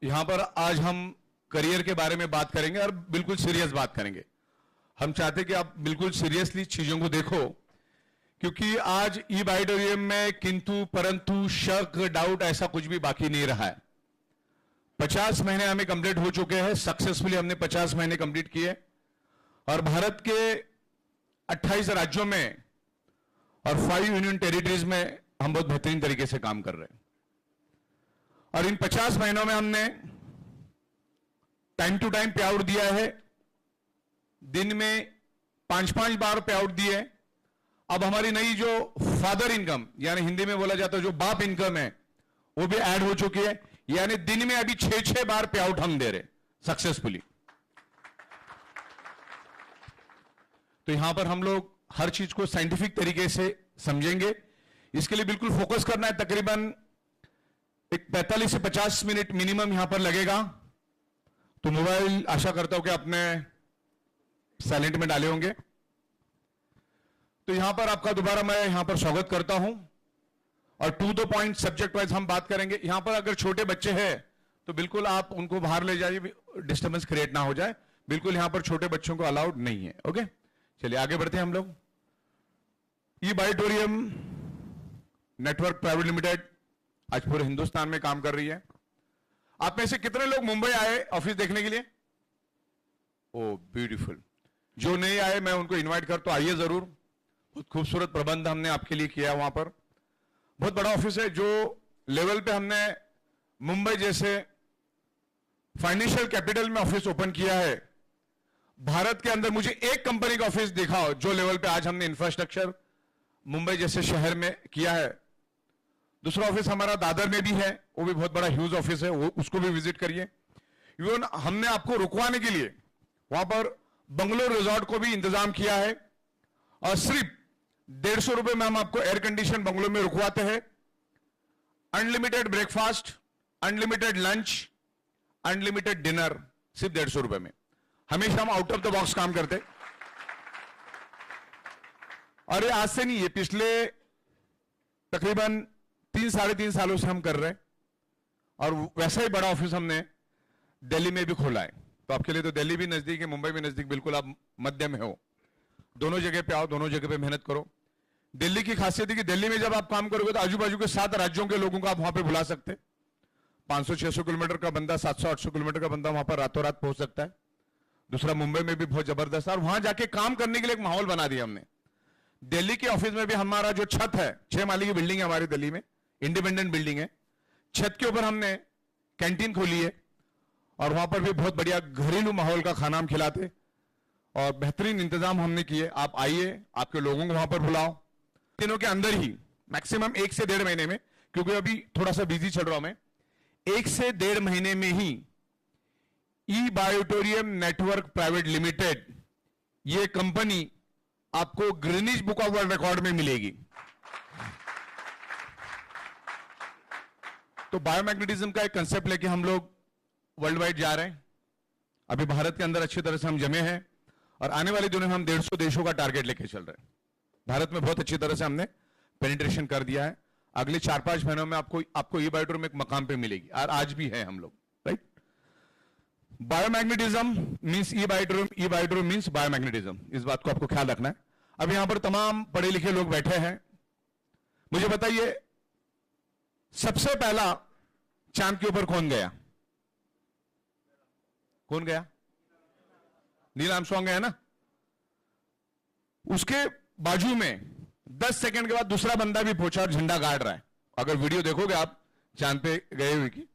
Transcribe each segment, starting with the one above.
यहां पर आज हम करियर के बारे में बात करेंगे और बिल्कुल सीरियस बात करेंगे। हम चाहते हैं कि आप बिल्कुल सीरियसली चीजों को देखो, क्योंकि आज ई बाइटोरियम में किंतु परंतु शक डाउट ऐसा कुछ भी बाकी नहीं रहा है। 50 महीने हमें कंप्लीट हो चुके हैं, सक्सेसफुली हमने 50 महीने कंप्लीट किए और भारत के 28 राज्यों में और 5 यूनियन टेरिटरीज में हम बहुत बेहतरीन तरीके से काम कर रहे हैं। और इन 50 महीनों में हमने टाइम टू टाइम पे आउट दिया है, दिन में 5-5 बार पे आउट दिए। अब हमारी नई जो फादर इनकम यानी हिंदी में बोला जाता है जो बाप इनकम है वो भी ऐड हो चुकी है, यानी दिन में अभी 6-6 बार पे आउट हम दे रहे सक्सेसफुली। तो यहां पर हम लोग हर चीज को साइंटिफिक तरीके से समझेंगे। इसके लिए बिल्कुल फोकस करना है। तकरीबन 45 से 50 मिनट मिनिमम यहां पर लगेगा। तो मोबाइल आशा करता हूं कि आपने साइलेंट में डाले होंगे। तो यहां पर आपका दोबारा मैं यहां पर स्वागत करता हूं और to the point subject wise हम बात करेंगे। यहां पर अगर छोटे बच्चे हैं तो बिल्कुल आप उनको बाहर ले जाइए, डिस्टर्बेंस क्रिएट ना हो जाए। बिल्कुल यहां पर छोटे बच्चों को अलाउड नहीं है। ओके, चलिए आगे बढ़ते हैं हम लोग। ई बाइटोरियम नेटवर्क प्राइवेट लिमिटेड आज पूरे हिंदुस्तान में काम कर रही है। आप में से कितने लोग मुंबई आए ऑफिस देखने के लिए? ओ ब्यूटीफुल। जो नहीं आए मैं उनको इनवाइट करता हूं, आइए जरूर। बहुत खूबसूरत प्रबंध हमने आपके लिए किया। वहां पर बहुत बड़ा ऑफिस है। जो लेवल पे हमने मुंबई जैसे फाइनेंशियल कैपिटल में ऑफिस ओपन किया है, भारत के अंदर मुझे एक कंपनी का ऑफिस दिखाओ जो लेवल पे आज हमने इंफ्रास्ट्रक्चर मुंबई जैसे शहर में किया है। दूसरा ऑफिस हमारा दादर में भी है, वो भी बहुत बड़ा ह्यूज ऑफिस है, वो उसको भी विजिट करिए। इवन हमने आपको रुकवाने के लिए वहां पर बंगलोर रिजॉर्ट को भी इंतजाम किया है और सिर्फ 150 रुपए में हम आपको एयर कंडीशन बंगलोर में रुकवाते हैं। Unlimited breakfast, unlimited lunch, unlimited dinner, सिर्फ 150 रुपए में। हमेशा हम आउट ऑफ द बॉक्स काम करते। और ये आज से नहीं, ये पिछले तकरीबन 3-3.5 सालों से हम कर रहे हैं। और वैसा ही बड़ा ऑफिस हमने दिल्ली में भी खोला है। तो आपके लिए तो दिल्ली भी नजदीक है, मुंबई भी नजदीक, बिल्कुल आप मध्य में हो। दोनों जगह पे आओ, दोनों जगह पे मेहनत करो। दिल्ली की खासियत है कि दिल्ली में जब आप काम करोगे तो आजू बाजू के 7 राज्यों के लोगों को आप वहां पे बुला सकते। 500-600 किलोमीटर का बंदा, 700-800 किलोमीटर का बंदा वहां पर रातों रात पहुंच सकता है। दूसरा मुंबई में भी बहुत जबरदस्त है और वहां जाके काम करने के लिए एक माहौल बना दिया हमने। दिल्ली के ऑफिस में भी हमारा जो छत है, 6 माले की बिल्डिंग है हमारी दिल्ली में, इंडिपेंडेंट बिल्डिंग है। छत के ऊपर हमने कैंटीन खोली है और वहां पर भी बहुत बढ़िया घरेलू माहौल का खाना हम खिलाते और बेहतरीन इंतजाम हमने किए। आप आइए, आपके लोगों को वहां पर बुलाओ। दिनों के अंदर ही मैक्सिमम 1 से 1.5 महीने में, क्योंकि अभी थोड़ा सा बिजी चल रहा हूं मैं, 1 से 1.5 महीने में ही ई बाइटोरियम नेटवर्क प्राइवेट लिमिटेड ये कंपनी आपको Greenwich book of world record में मिलेगी। तो बायोमैग्नेटिज्म का एक कंसेप्ट लेके हम लोग वर्ल्ड वाइड जा रहे हैं। अभी भारत के अंदर अच्छी तरह से हम जमे हैं और आने वाले दिनों में हम 150 देशों का टारगेट लेके चल रहे हैं। भारत में बहुत अच्छी तरह से हमने पेनिट्रेशन कर दिया है। अगले 4-5 महीनों में आपको ई बाइटोरियम एक मकाम पे मिलेगी और आज भी है हम लोग, राइट। बायोमैग्नेटिज्म मींस ई बाइटोरियम मींस बायोमैग्नेटिज्म। इस बात को आपको ख्याल रखना है। अब यहां पर तमाम पढ़े लिखे लोग बैठे हैं। मुझे बताइए सबसे पहला चांद के ऊपर कौन गया? कौन गया? नील आर्मस्ट्रांग गया ना। उसके बाजू में 10 सेकंड के बाद दूसरा बंदा भी पहुंचा और झंडा गाड़ रहा है। अगर वीडियो देखोगे आप चांद पे गए हुए की,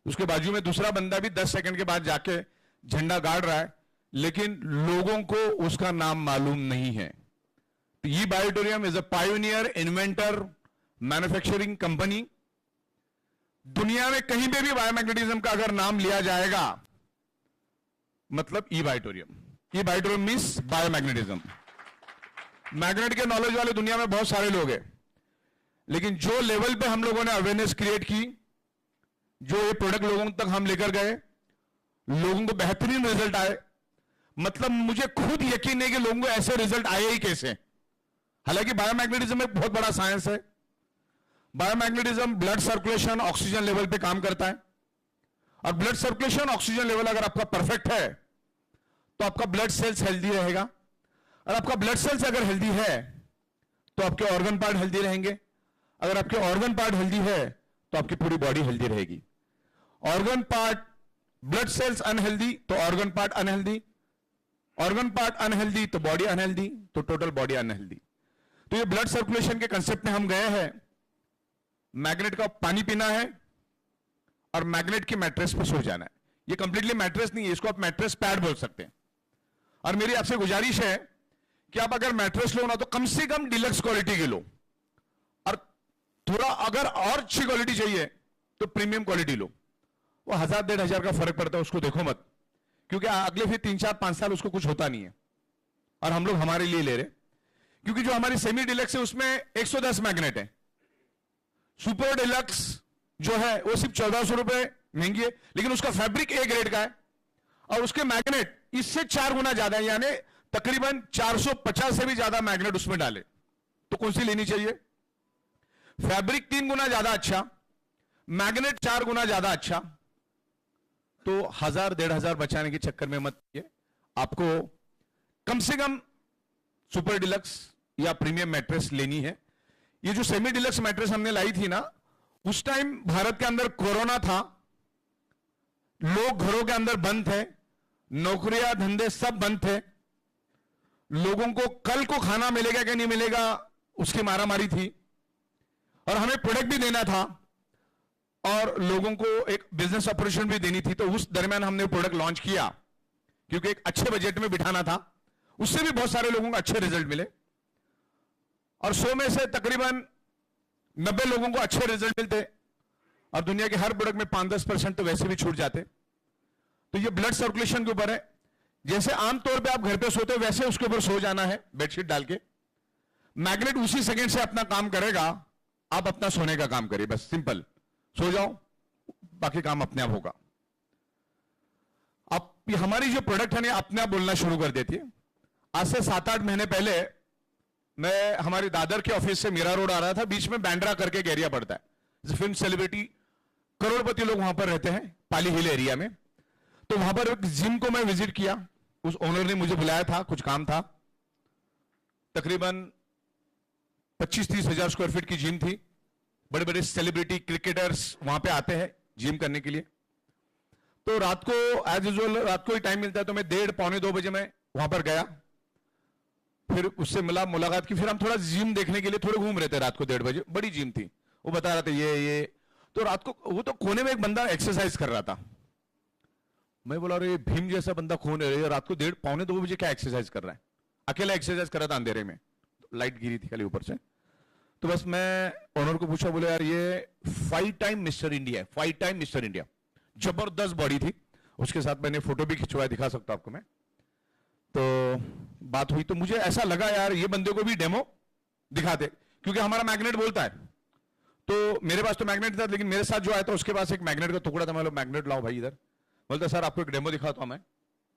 उसके बाजू में दूसरा बंदा भी 10 सेकंड के बाद जाके झंडा गाड़ रहा है, लेकिन लोगों को उसका नाम मालूम नहीं है। ई बाइटोरियम is a pioneer, inventor, manufacturing company. दुनिया में कहीं पे भी बायोमैग्नेटिज्म का अगर नाम लिया जाएगा मतलब ई बाइटोरियम। ई बाइटोरियम मींस बायोमैग्नेटिज्म। मैग्नेट के नॉलेज वाले दुनिया में बहुत सारे लोग हैं, लेकिन जो लेवल पे हम लोगों ने अवेयरनेस क्रिएट की, जो ये प्रोडक्ट लोगों तक हम लेकर गए, लोगों को बेहतरीन रिजल्ट आए। मतलब मुझे खुद यकीन है कि लोगों को ऐसे रिजल्ट आए ही कैसे। हालांकि बायोमैग्नेटिज्म एक बहुत बड़ा साइंस है। Biomagnetism blood circulation, oxygen level पे काम करता है और ब्लड सर्कुलेशन, ऑक्सीजन लेवल अगर आपका परफेक्ट है तो आपका ब्लड सेल्स हेल्दी रहेगा, और आपका ब्लड सेल्स अगर हेल्दी है तो आपके ऑर्गन पार्ट हेल्दी रहेंगे, अगर आपके ऑर्गन पार्ट हेल्दी है तो आपकी पूरी बॉडी हेल्दी रहेगी। Organ part, blood cells unhealthy तो organ part unhealthy, organ part unhealthy तो बॉडी अनहेल्दी, तो टोटल बॉडी अनहेल्दी। तो ये ब्लड सर्कुलेशन के कंसेप्ट में हम गए हैं। मैग्नेट का पानी पीना है और मैग्नेट की मैट्रेस पर सो जाना है। ये कंप्लीटली मैट्रेस नहीं है, इसको आप मैट्रेस पैड बोल सकते हैं। और मेरी आपसे गुजारिश है कि आप अगर मैट्रेस लो ना तो कम से कम डिलक्स क्वालिटी की लो, और थोड़ा अगर और अच्छी क्वालिटी चाहिए तो प्रीमियम क्वालिटी लो। वो 1000-1500 का फर्क पड़ता है, उसको देखो मत, क्योंकि अगले फिर 3-4-5 साल उसको कुछ होता नहीं है। और हम लोग हमारे लिए ले रहे, क्योंकि जो हमारी सेमी डिलक्स है उसमें 110 मैग्नेट है। सुपर डिलक्स जो है वो सिर्फ 1400 रुपए महंगी है, लेकिन उसका फैब्रिक ए ग्रेड का है और उसके मैग्नेट इससे 4 गुना ज्यादा है, यानी तकरीबन 450 से भी ज्यादा मैग्नेट उसमें डाले। तो कौन सी लेनी चाहिए? फैब्रिक 3 गुना ज्यादा अच्छा, मैग्नेट 4 गुना ज्यादा अच्छा। तो 1000-1500 बचाने के चक्कर में मत ये, आपको कम से कम सुपर डिलक्स या प्रीमियम मैट्रेस लेनी है। ये जो सेमी डिलक्स मैट्रेस हमने लाई थी ना, उस टाइम भारत के अंदर कोरोना था, लोग घरों के अंदर बंद थे, नौकरियां धंधे सब बंद थे, लोगों को कल को खाना मिलेगा कि नहीं मिलेगा उसकी मारामारी थी, और हमें प्रोडक्ट भी देना था और लोगों को एक बिजनेस ऑपरेशन भी देनी थी। तो उस दरमियान हमने प्रोडक्ट लॉन्च किया, क्योंकि एक अच्छे बजट में बिठाना था। उससे भी बहुत सारे लोगों को अच्छे रिजल्ट मिले, और 100 में से तकरीबन 90 लोगों को अच्छे रिजल्ट मिलते, और दुनिया के हर प्रोडक्ट में 5-10% तो वैसे भी छूट जाते। तो ये ब्लड सर्कुलेशन के ऊपर है। जैसे आमतौर पे आप घर पे सोते हो वैसे उसके ऊपर सो जाना है बेडशीट डाल के। मैग्नेट उसी सेकंड से अपना काम करेगा, आप अपना सोने का काम करिए, बस सिंपल सो जाओ, बाकी काम अपने आप होगा। अब हमारी जो प्रोडक्ट है ना अपने आप बोलना शुरू कर देती है। आज से 7-8 महीने पहले मैं हमारे दादर के ऑफिस से मीरा रोड आ रहा था, बीच में बैंड्रा करके एक एरिया पड़ता है, फिल्म सेलिब्रिटी करोड़पति लोग वहां पर रहते हैं, पाली हिल एरिया में। तो वहां पर एक जिम को मैं विजिट किया, उस ओनर ने मुझे बुलाया था, कुछ काम था। तकरीबन 25-30 हजार स्क्वायर फीट की जिम थी, बड़े बड़े सेलिब्रिटी क्रिकेटर्स वहां पे आते हैं जिम करने के लिए। तो रात को एज यूजुअल रात को ही टाइम मिलता है, तो मैं 1:30-2 बजे मैं वहां पर गया, फिर उससे मिला, मुलाकात की, फिर हम थोड़ा जिम देखने के लिए थोड़े घूम रहे थे रात को 1:30 बजे। बड़ी जिम थी, वो बता रहा था ये। तो रात को वो तो कोने में एक बंदा एक्सरसाइज कर रहा था। मैं बोला अरे भीम जैसा बंदा कौन है, रात को 1:30-2 बजे क्या एक्सरसाइज कर रहा है? अकेला एक्सरसाइज कर रहा था अंधेरे में, लाइट गिरी थी खाली ऊपर से। तो बस मैं ओनर को पूछा, बोले यार ये 5 टाइम मिस्टर इंडिया है, 5 टाइम मिस्टर इंडिया, जबरदस्त बॉडी थी। उसके साथ मैंने फोटो भी खिंचवाया, दिखा सकता हूं आपको मैं। तो बात हुई तो मुझे ऐसा लगा यार ये बंदे को भी डेमो दिखा दे, क्योंकि हमारा मैग्नेट बोलता है। तो मेरे पास तो मैग्नेट था, लेकिन मेरे साथ जो आया था उसके पास एक मैग्नेट का टुकड़ा था। मैं मैग्नेट लाओ भाई इधर, बोलता सर आपको एक डेमो दिखाता हूं मैं,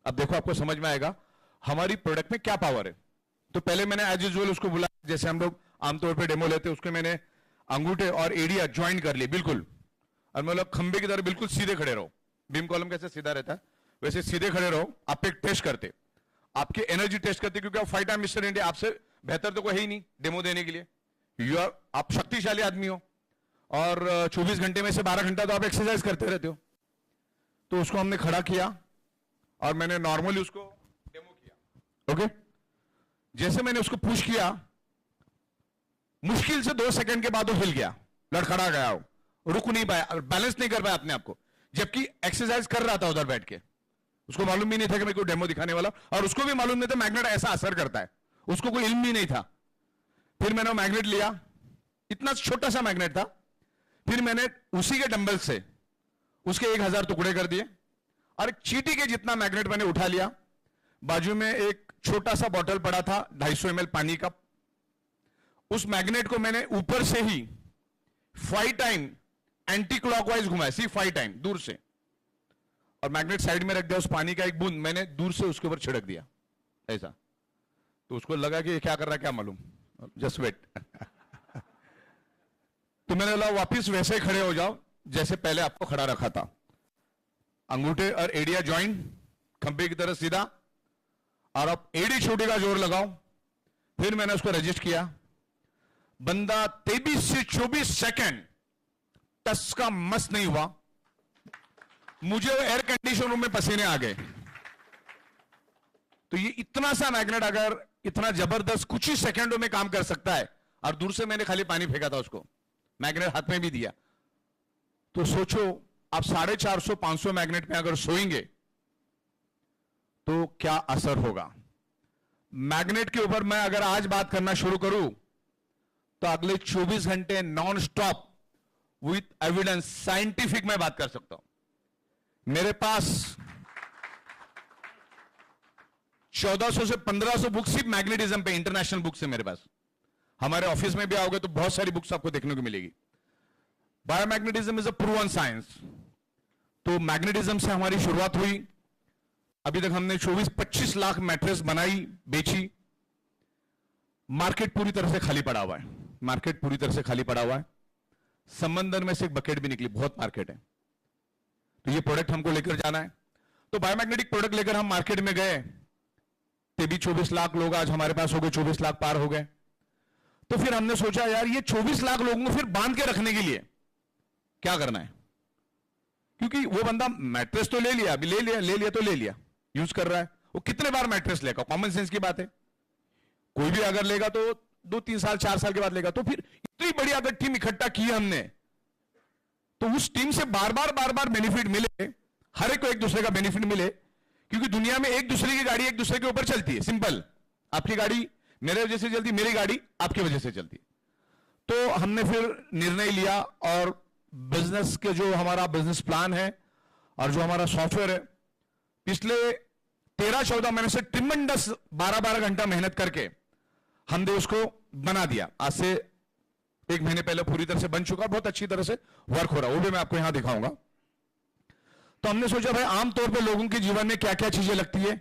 अब देखो आपको समझ में आएगा हमारी प्रोडक्ट में क्या पावर है। तो पहले मैंने एज यूजुअल उसको बुला, जैसे हम लोग आमतौर पर डेमो लेते, उसके मैंने अंगूठे और एड़िया ज्वाइन कर लिए बिल्कुल, और मैं लोग खंबे की तरह बिल्कुल सीधे खड़े रहो। बीम कॉलम कैसे सीधा रहता है वैसे सीधे खड़े रहो। आप एक टेस्ट करते, आपकी एनर्जी टेस्ट करते, क्योंकि आप 5 टाइम मिस्टर इंडिया, आपसे बेहतर तो कोई है ही नहीं डेमो देने के लिए। आप शक्तिशाली आदमी हो, और 24 घंटे में से 12 घंटा तो आप एक्सरसाइज करते रहते हो। तो उसको हमने खड़ा किया और मैंने नॉर्मली उसको डेमो किया। ओके, जैसे मैंने उसको पुश किया, मुश्किल से 2 सेकंड के बाद वो हिल गया, लड़खड़ा गया, वो रुक नहीं पाया, बैलेंस नहीं कर पाया अपने आप को, जबकि एक्सरसाइज कर रहा था उधर बैठ के। उसको मालूम भी नहीं था कि मैं कोई डेमो दिखाने वाला, और उसको भी मालूम नहीं था मैग्नेट ऐसा असर करता है, उसको कोई इल्म भी नहीं था। फिर मैंने मैग्नेट लिया, इतना छोटा सा मैग्नेट था, फिर मैंने उसी के डंबल से उसके 1000 टुकड़े कर दिए, और एक चींटी के जितना मैग्नेट मैंने उठा लिया। बाजू में एक छोटा सा बॉटल पड़ा था 250 ml पानी का, उस मैग्नेट को मैंने ऊपर से ही 5 टाइम एंटी क्लॉकवाइज घुमाया, सिर्फ 5 टाइम दूर से, और मैग्नेट साइड में रख दिया। उस पानी का एक बूंद मैंने दूर से उसके ऊपर छिड़क दिया ऐसा। तो उसको लगा कि ये क्या कर रहा है क्या मालूम, जस्ट वेट। तो मैंने बोला वापिस वैसे ही खड़े हो जाओ जैसे पहले आपको खड़ा रखा था। अंगूठे और एड़िया ज्वाइन खंभे की तरह सीधा, और अब एड़ी छोटी का जोर लगाओ। फिर मैंने उसको रजिस्ट किया। बंदा 23 से 24 सेकंड टस का मस नहीं हुआ। मुझे एयर कंडीशन रूम में पसीने आ गए। तो ये इतना सा मैग्नेट अगर इतना जबरदस्त कुछ ही सेकंडों में काम कर सकता है, और दूर से मैंने खाली पानी फेंका था उसको, मैग्नेट हाथ में भी दिया। तो सोचो आप 450-500 मैग्नेट में अगर सोएंगे तो क्या असर होगा। मैग्नेट के ऊपर मैं अगर आज बात करना शुरू करूं तो अगले 24 घंटे non stop with evidence scientific में बात कर सकता हूं। मेरे पास 1400 से 1500 बुक्स सिर्फ मैग्नेटिज्म पे, इंटरनेशनल बुक्स है मेरे पास। हमारे ऑफिस में भी आओगे तो बहुत सारी बुक्स आपको देखने को मिलेगी। Biomagnetism is a proven science. तो मैग्नेटिज्म से हमारी शुरुआत हुई। अभी तक हमने 24-25 लाख मैट्रेस बनाई, बेची। मार्केट पूरी तरह से खाली पड़ा हुआ है। मार्केट पूरी तरह से खाली पड़ा हुआ है। समंदर में से एक बकेट भी निकली, बहुत मार्केट है। तो ये प्रोडक्ट हमको लेकर जाना है। तो बायोमैग्नेटिक प्रोडक्ट लेकर हम मार्केट में गए। भी 24 लाख लोग आज हमारे पास हो गए, 24 लाख पार हो गए। तो फिर हमने सोचा यार ये 24 लाख लोगों को फिर बांध के रखने के लिए क्या करना है, क्योंकि वो बंदा मैट्रेस तो ले लिया, अभी ले लिया तो ले लिया, यूज कर रहा है। वो कितने बार मैट्रेस लेगा, कॉमन सेंस की बात है। कोई भी अगर लेगा तो 2-3 साल 4 साल के बाद लेगा। तो फिर इतनी बड़ी अगर टीम इकट्ठा की हमने, तो उस टीम से बार बार बेनिफिट मिले, हर एक को एक दूसरे का बेनिफिट मिले, क्योंकि दुनिया में एक दूसरे की गाड़ी एक दूसरे के ऊपर चलती है। सिंपल, आपकी गाड़ी मेरे वजह से चलती, मेरी गाड़ी आपकी वजह से चलती। तो हमने फिर निर्णय लिया और बिजनेस के जो हमारा बिजनेस प्लान है और जो हमारा सॉफ्टवेयर है, पिछले 13-14 महीने से ट्रिमेंडस 12-12 घंटा मेहनत करके हमने उसको बना दिया। आज से 1 महीने पहले पूरी तरह से बन चुका, बहुत अच्छी तरह से वर्क हो रहा है। वो भी मैं आपको यहां दिखाऊंगा। तो हमने सोचा भाई आमतौर पे लोगों के जीवन में क्या क्या चीजें लगती है,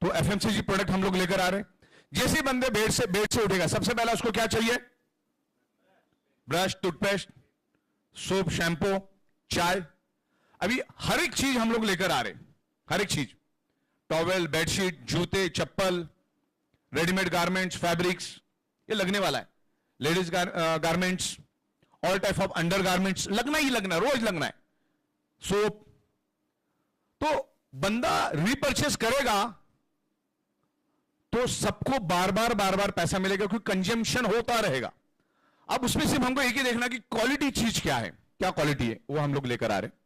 तो एफएमसीजी प्रोडक्ट हम लोग लेकर आ रहे हैं। जैसे बंदे बेड से उठेगा, सबसे पहला उसको क्या चाहिए, ब्रश, टूथपेस्ट, सोप, शैंपू, चाय। अभी हर एक चीज हम लोग लेकर आ रहे हैं, हर एक चीज, टॉवेल, बेडशीट, जूते, चप्पल, रेडीमेड गारमेंट्स, फैब्रिक्स, ये लगने वाला है। Ladies garments, all type of under garments, लगना ही लगना, रोज लगना है। सोप। तो बंदा रीपर्चेस करेगा तो सबको बार बार पैसा मिलेगा, क्योंकि कंजम्पशन होता रहेगा। अब उसमें सिर्फ हमको एक ही देखना कि क्वालिटी चीज क्या है, क्या क्वालिटी है, वो हम लोग लेकर आ रहे हैं।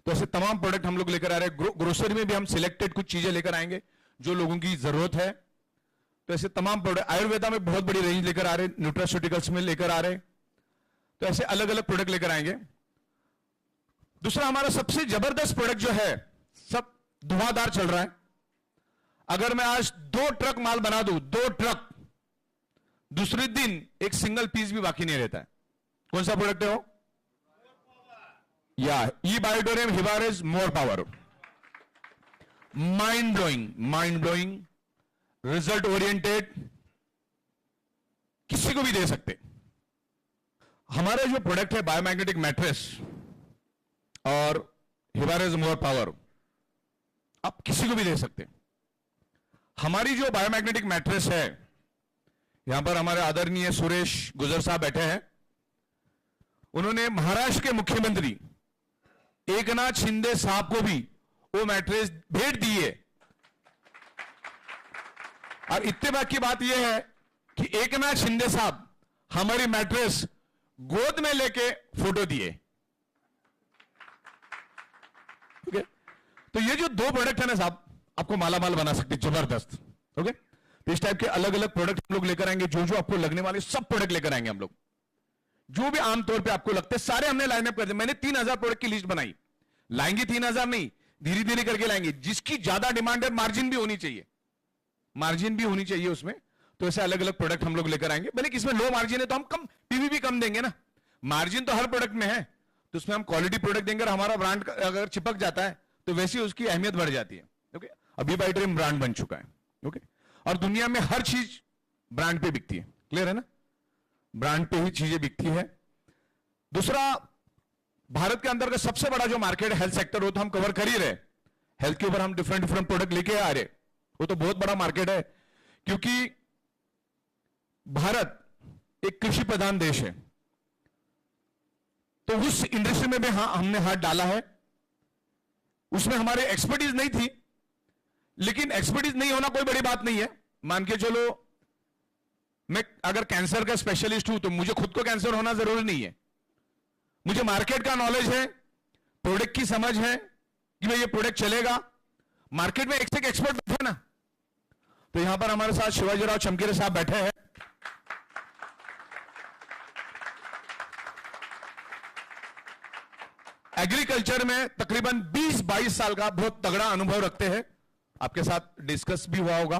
तो ऐसे तमाम प्रोडक्ट हम लोग लेकर आ रहे हैं। ग्रोसरी में भी हम सिलेक्टेड कुछ चीजें लेकर आएंगे जो लोगों की जरूरत है। तो ऐसे तमाम प्रोडक्ट, आयुर्वेदा में बहुत बड़ी रेंज लेकर आ रहे हैं, न्यूट्रास्यूटिकल्स में लेकर आ रहे हैं। तो ऐसे अलग अलग प्रोडक्ट लेकर आएंगे। दूसरा हमारा सबसे जबरदस्त प्रोडक्ट जो है, सब धुआंधार चल रहा है। अगर मैं आज 2 ट्रक माल बना दूं, 2 ट्रक, दूसरे दिन एक सिंगल पीस भी बाकी नहीं रहता है। कौन सा प्रोडक्ट है वो? या ई बायोडोरियम हिवारेज more power. Mind blowing, result oriented, किसी को भी दे सकते। हमारा जो प्रोडक्ट है बायोमैग्नेटिक मैट्रेस और हिवारेज मोर पावर, आप किसी को भी दे सकते हैं। हमारी जो बायोमैग्नेटिक मैट्रेस है, यहां पर हमारे आदरणीय सुरेश गुजर साहब बैठे हैं। उन्होंने महाराष्ट्र के मुख्यमंत्री एकनाथ शिंदे साहब को भी वो मैट्रेस भेंट दी है। और इत्तेफाक की बात यह है कि एकनाथ शिंदे साहब हमारी मैट्रेस गोद में लेके फोटो दिए। ओके, तो ये जो 2 प्रोडक्ट है ना साहब, आपको मालामाल बना सकते, जबरदस्त। ओके, तो इस टाइप के अलग अलग प्रोडक्ट हम लोग लेकर आएंगे। जो जो आपको लगने वाले सब प्रोडक्ट लेकर आएंगे हम लोग, जो भी आमतौर पे आपको लगते हैं सारे हमने लाइनअप कर दिए। मैंने 3000 प्रोडक्ट की लिस्ट बनाई। लाएंगे 3000 नहीं, धीरे धीरे करके लाएंगे। जिसकी ज्यादा डिमांड है, मार्जिन भी होनी चाहिए, मार्जिन भी होनी चाहिए उसमें। तो ऐसे अलग अलग प्रोडक्ट हम लोग लेकर आएंगे। भले किसमें लो मार्जिन है तो हम कम पीवी भी कम देंगे ना। मार्जिन तो हर प्रोडक्ट में है, तो उसमें हम क्वालिटी प्रोडक्ट देंगे और हमारा ब्रांड अगर चिपक जाता है तो वैसी उसकी अहमियत बढ़ जाती है। ओके, अभी बायोड्रीम ब्रांड बन चुका है। ओके, और दुनिया में हर चीज ब्रांड पे बिकती है। क्लियर है ना, ब्रांड पे ही चीजें बिकती है। दूसरा, भारत के अंदर का सबसे बड़ा जो मार्केट है हेल्थ सेक्टर, वो तो हम कवर कर ही रहे। हेल्थ के ऊपर हम डिफरेंट डिफरेंट प्रोडक्ट लेके आ रहे, वो तो बहुत बड़ा मार्केट है, क्योंकि भारत एक कृषि प्रधान देश है। तो उस इंडस्ट्री में भी हमने हाथ डाला है। उसमें हमारे एक्सपर्टीज नहीं थी, लेकिन एक्सपर्टीज नहीं होना कोई बड़ी बात नहीं है। मान के चलो, मैं अगर कैंसर का स्पेशलिस्ट हूं तो मुझे खुद को कैंसर होना जरूरी नहीं है। मुझे मार्केट का नॉलेज है, प्रोडक्ट की समझ है कि भाई ये प्रोडक्ट चलेगा। मार्केट में एक से एक एक्सपर्ट बैठे ना, तो यहां पर हमारे साथ शिवाजीराव चमकीरे साहब बैठे हैं। एग्रीकल्चर में तकरीबन 20-22 साल का बहुत तगड़ा अनुभव रखते हैं, आपके साथ डिस्कस भी हुआ होगा।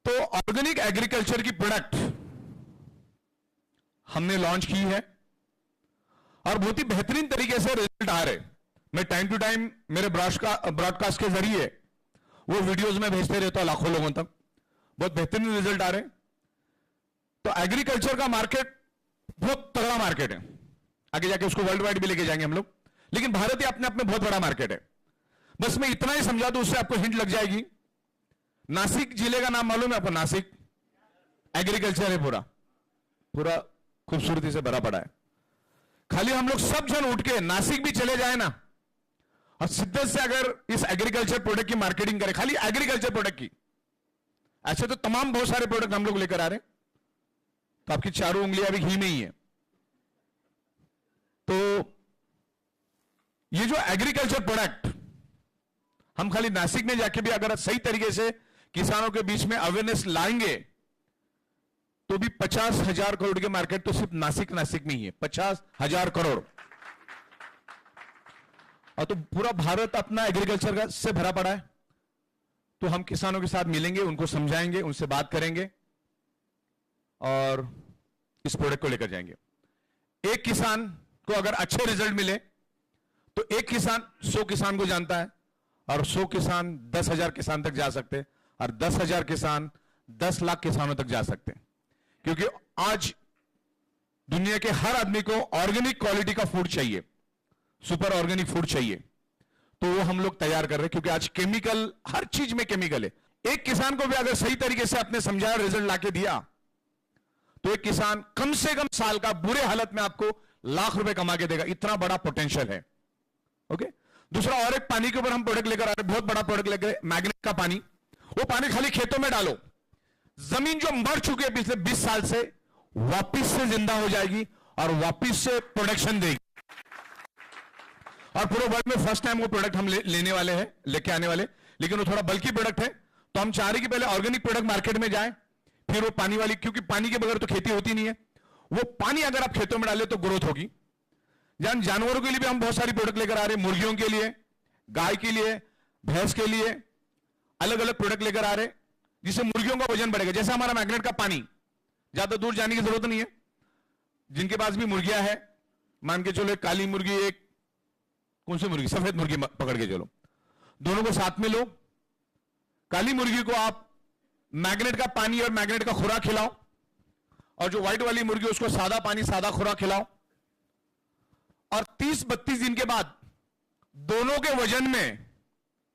तो ऑर्गेनिक एग्रीकल्चर की प्रोडक्ट हमने लॉन्च की है और बहुत ही बेहतरीन तरीके से रिजल्ट आ रहे। मैं टाइम टू टाइम मेरे ब्रॉडकास्ट के जरिए वो वीडियोस में भेजते रहता हूं लाखों लोगों तक, बहुत बेहतरीन रिजल्ट आ रहे। तो एग्रीकल्चर का मार्केट बहुत तगड़ा मार्केट है, आगे जाके उसको वर्ल्ड वाइड भी लेके जाएंगे हम लोग, लेकिन भारत ही अपने आप में बहुत बड़ा मार्केट है। बस मैं इतना ही समझा दूं, उससे आपको हिंट लग जाएगी। नासिक जिले का नाम मालूम है आपको? नासिक एग्रीकल्चर है, पूरा पूरा खूबसूरती से भरा पड़ा है। खाली हम लोग सब जन उठ के नासिक भी चले जाए ना, और शिद्दत से अगर इस एग्रीकल्चर प्रोडक्ट की मार्केटिंग करें, खाली एग्रीकल्चर प्रोडक्ट की, ऐसे तो तमाम बहुत सारे प्रोडक्ट हम लोग लेकर आ रहे हैं। तो आपकी चारों उंगलियां अभी घी में ही है। तो ये जो एग्रीकल्चर प्रोडक्ट हम खाली नासिक में जाके भी अगर सही तरीके से किसानों के बीच में अवेयरनेस लाएंगे, तो भी 50,000 करोड़ के मार्केट तो सिर्फ नासिक में ही है, 50,000 करोड़। और तो पूरा भारत अपना एग्रीकल्चर का से भरा पड़ा है। तो हम किसानों के साथ मिलेंगे, उनको समझाएंगे, उनसे बात करेंगे और इस प्रोडक्ट को लेकर जाएंगे। एक किसान को अगर अच्छे रिजल्ट मिले तो एक किसान 100 किसान को जानता है, और 100 किसान 10,000 किसान तक जा सकते हैं, और 10,000 किसान 10 लाख किसानों तक जा सकते हैं। क्योंकि आज दुनिया के हर आदमी को ऑर्गेनिक क्वालिटी का फूड चाहिए, सुपर ऑर्गेनिक फूड चाहिए। तो वो हम लोग तैयार कर रहे हैं, क्योंकि आज केमिकल, हर चीज में केमिकल है। एक किसान को भी अगर सही तरीके से आपने समझाया, रिजल्ट लाके दिया, तो एक किसान कम से कम साल का बुरे हालत में आपको लाख रुपए कमा के देगा। इतना बड़ा पोटेंशियल है। ओके। दूसरा, और एक पानी के ऊपर हम प्रोडक्ट लेकर आ रहे हैं, बहुत बड़ा प्रोडक्ट लेकर, मैग्नेट का पानी। वो पानी खाली खेतों में डालो, जमीन जो मर चुकी है पिछले 20 साल से, वापिस से जिंदा हो जाएगी और वापिस से प्रोडक्शन देगी। और पूरे वर्ल्ड में फर्स्ट टाइम वो प्रोडक्ट हम लेने वाले हैं, लेके आने वाले, लेकिन वो थोड़ा बल्कि प्रोडक्ट है। तो हम चाह रहे कि पहले ऑर्गेनिक प्रोडक्ट मार्केट में जाए, फिर वो पानी वाली, क्योंकि पानी के बगैर तो खेती होती नहीं है। वो पानी अगर आप खेतों में डाले तो ग्रोथ होगी। जानवरों के लिए भी हम बहुत सारी प्रोडक्ट लेकर आ रहे हैं, मुर्गियों के लिए, गाय के लिए, भैंस के लिए, अलग अलग प्रोडक्ट लेकर आ रहे हैं, जिससे मुर्गियों का वजन बढ़ेगा। जैसे हमारा मैग्नेट का पानी, ज्यादा दूर जाने की जरूरत नहीं है। जिनके पास भी मुर्गियां है, मान के चलो एक काली मुर्गी, एक कौन सी मुर्गी, सफेद मुर्गी पकड़ के चलो, दोनों को साथ में लो। काली मुर्गी को आप मैग्नेट का पानी और मैग्नेट का खुराक खिलाओ, और जो व्हाइट वाली मुर्गी उसको सादा पानी, सादा खुराक खिलाओ। और 30-32 दिन के बाद दोनों के वजन में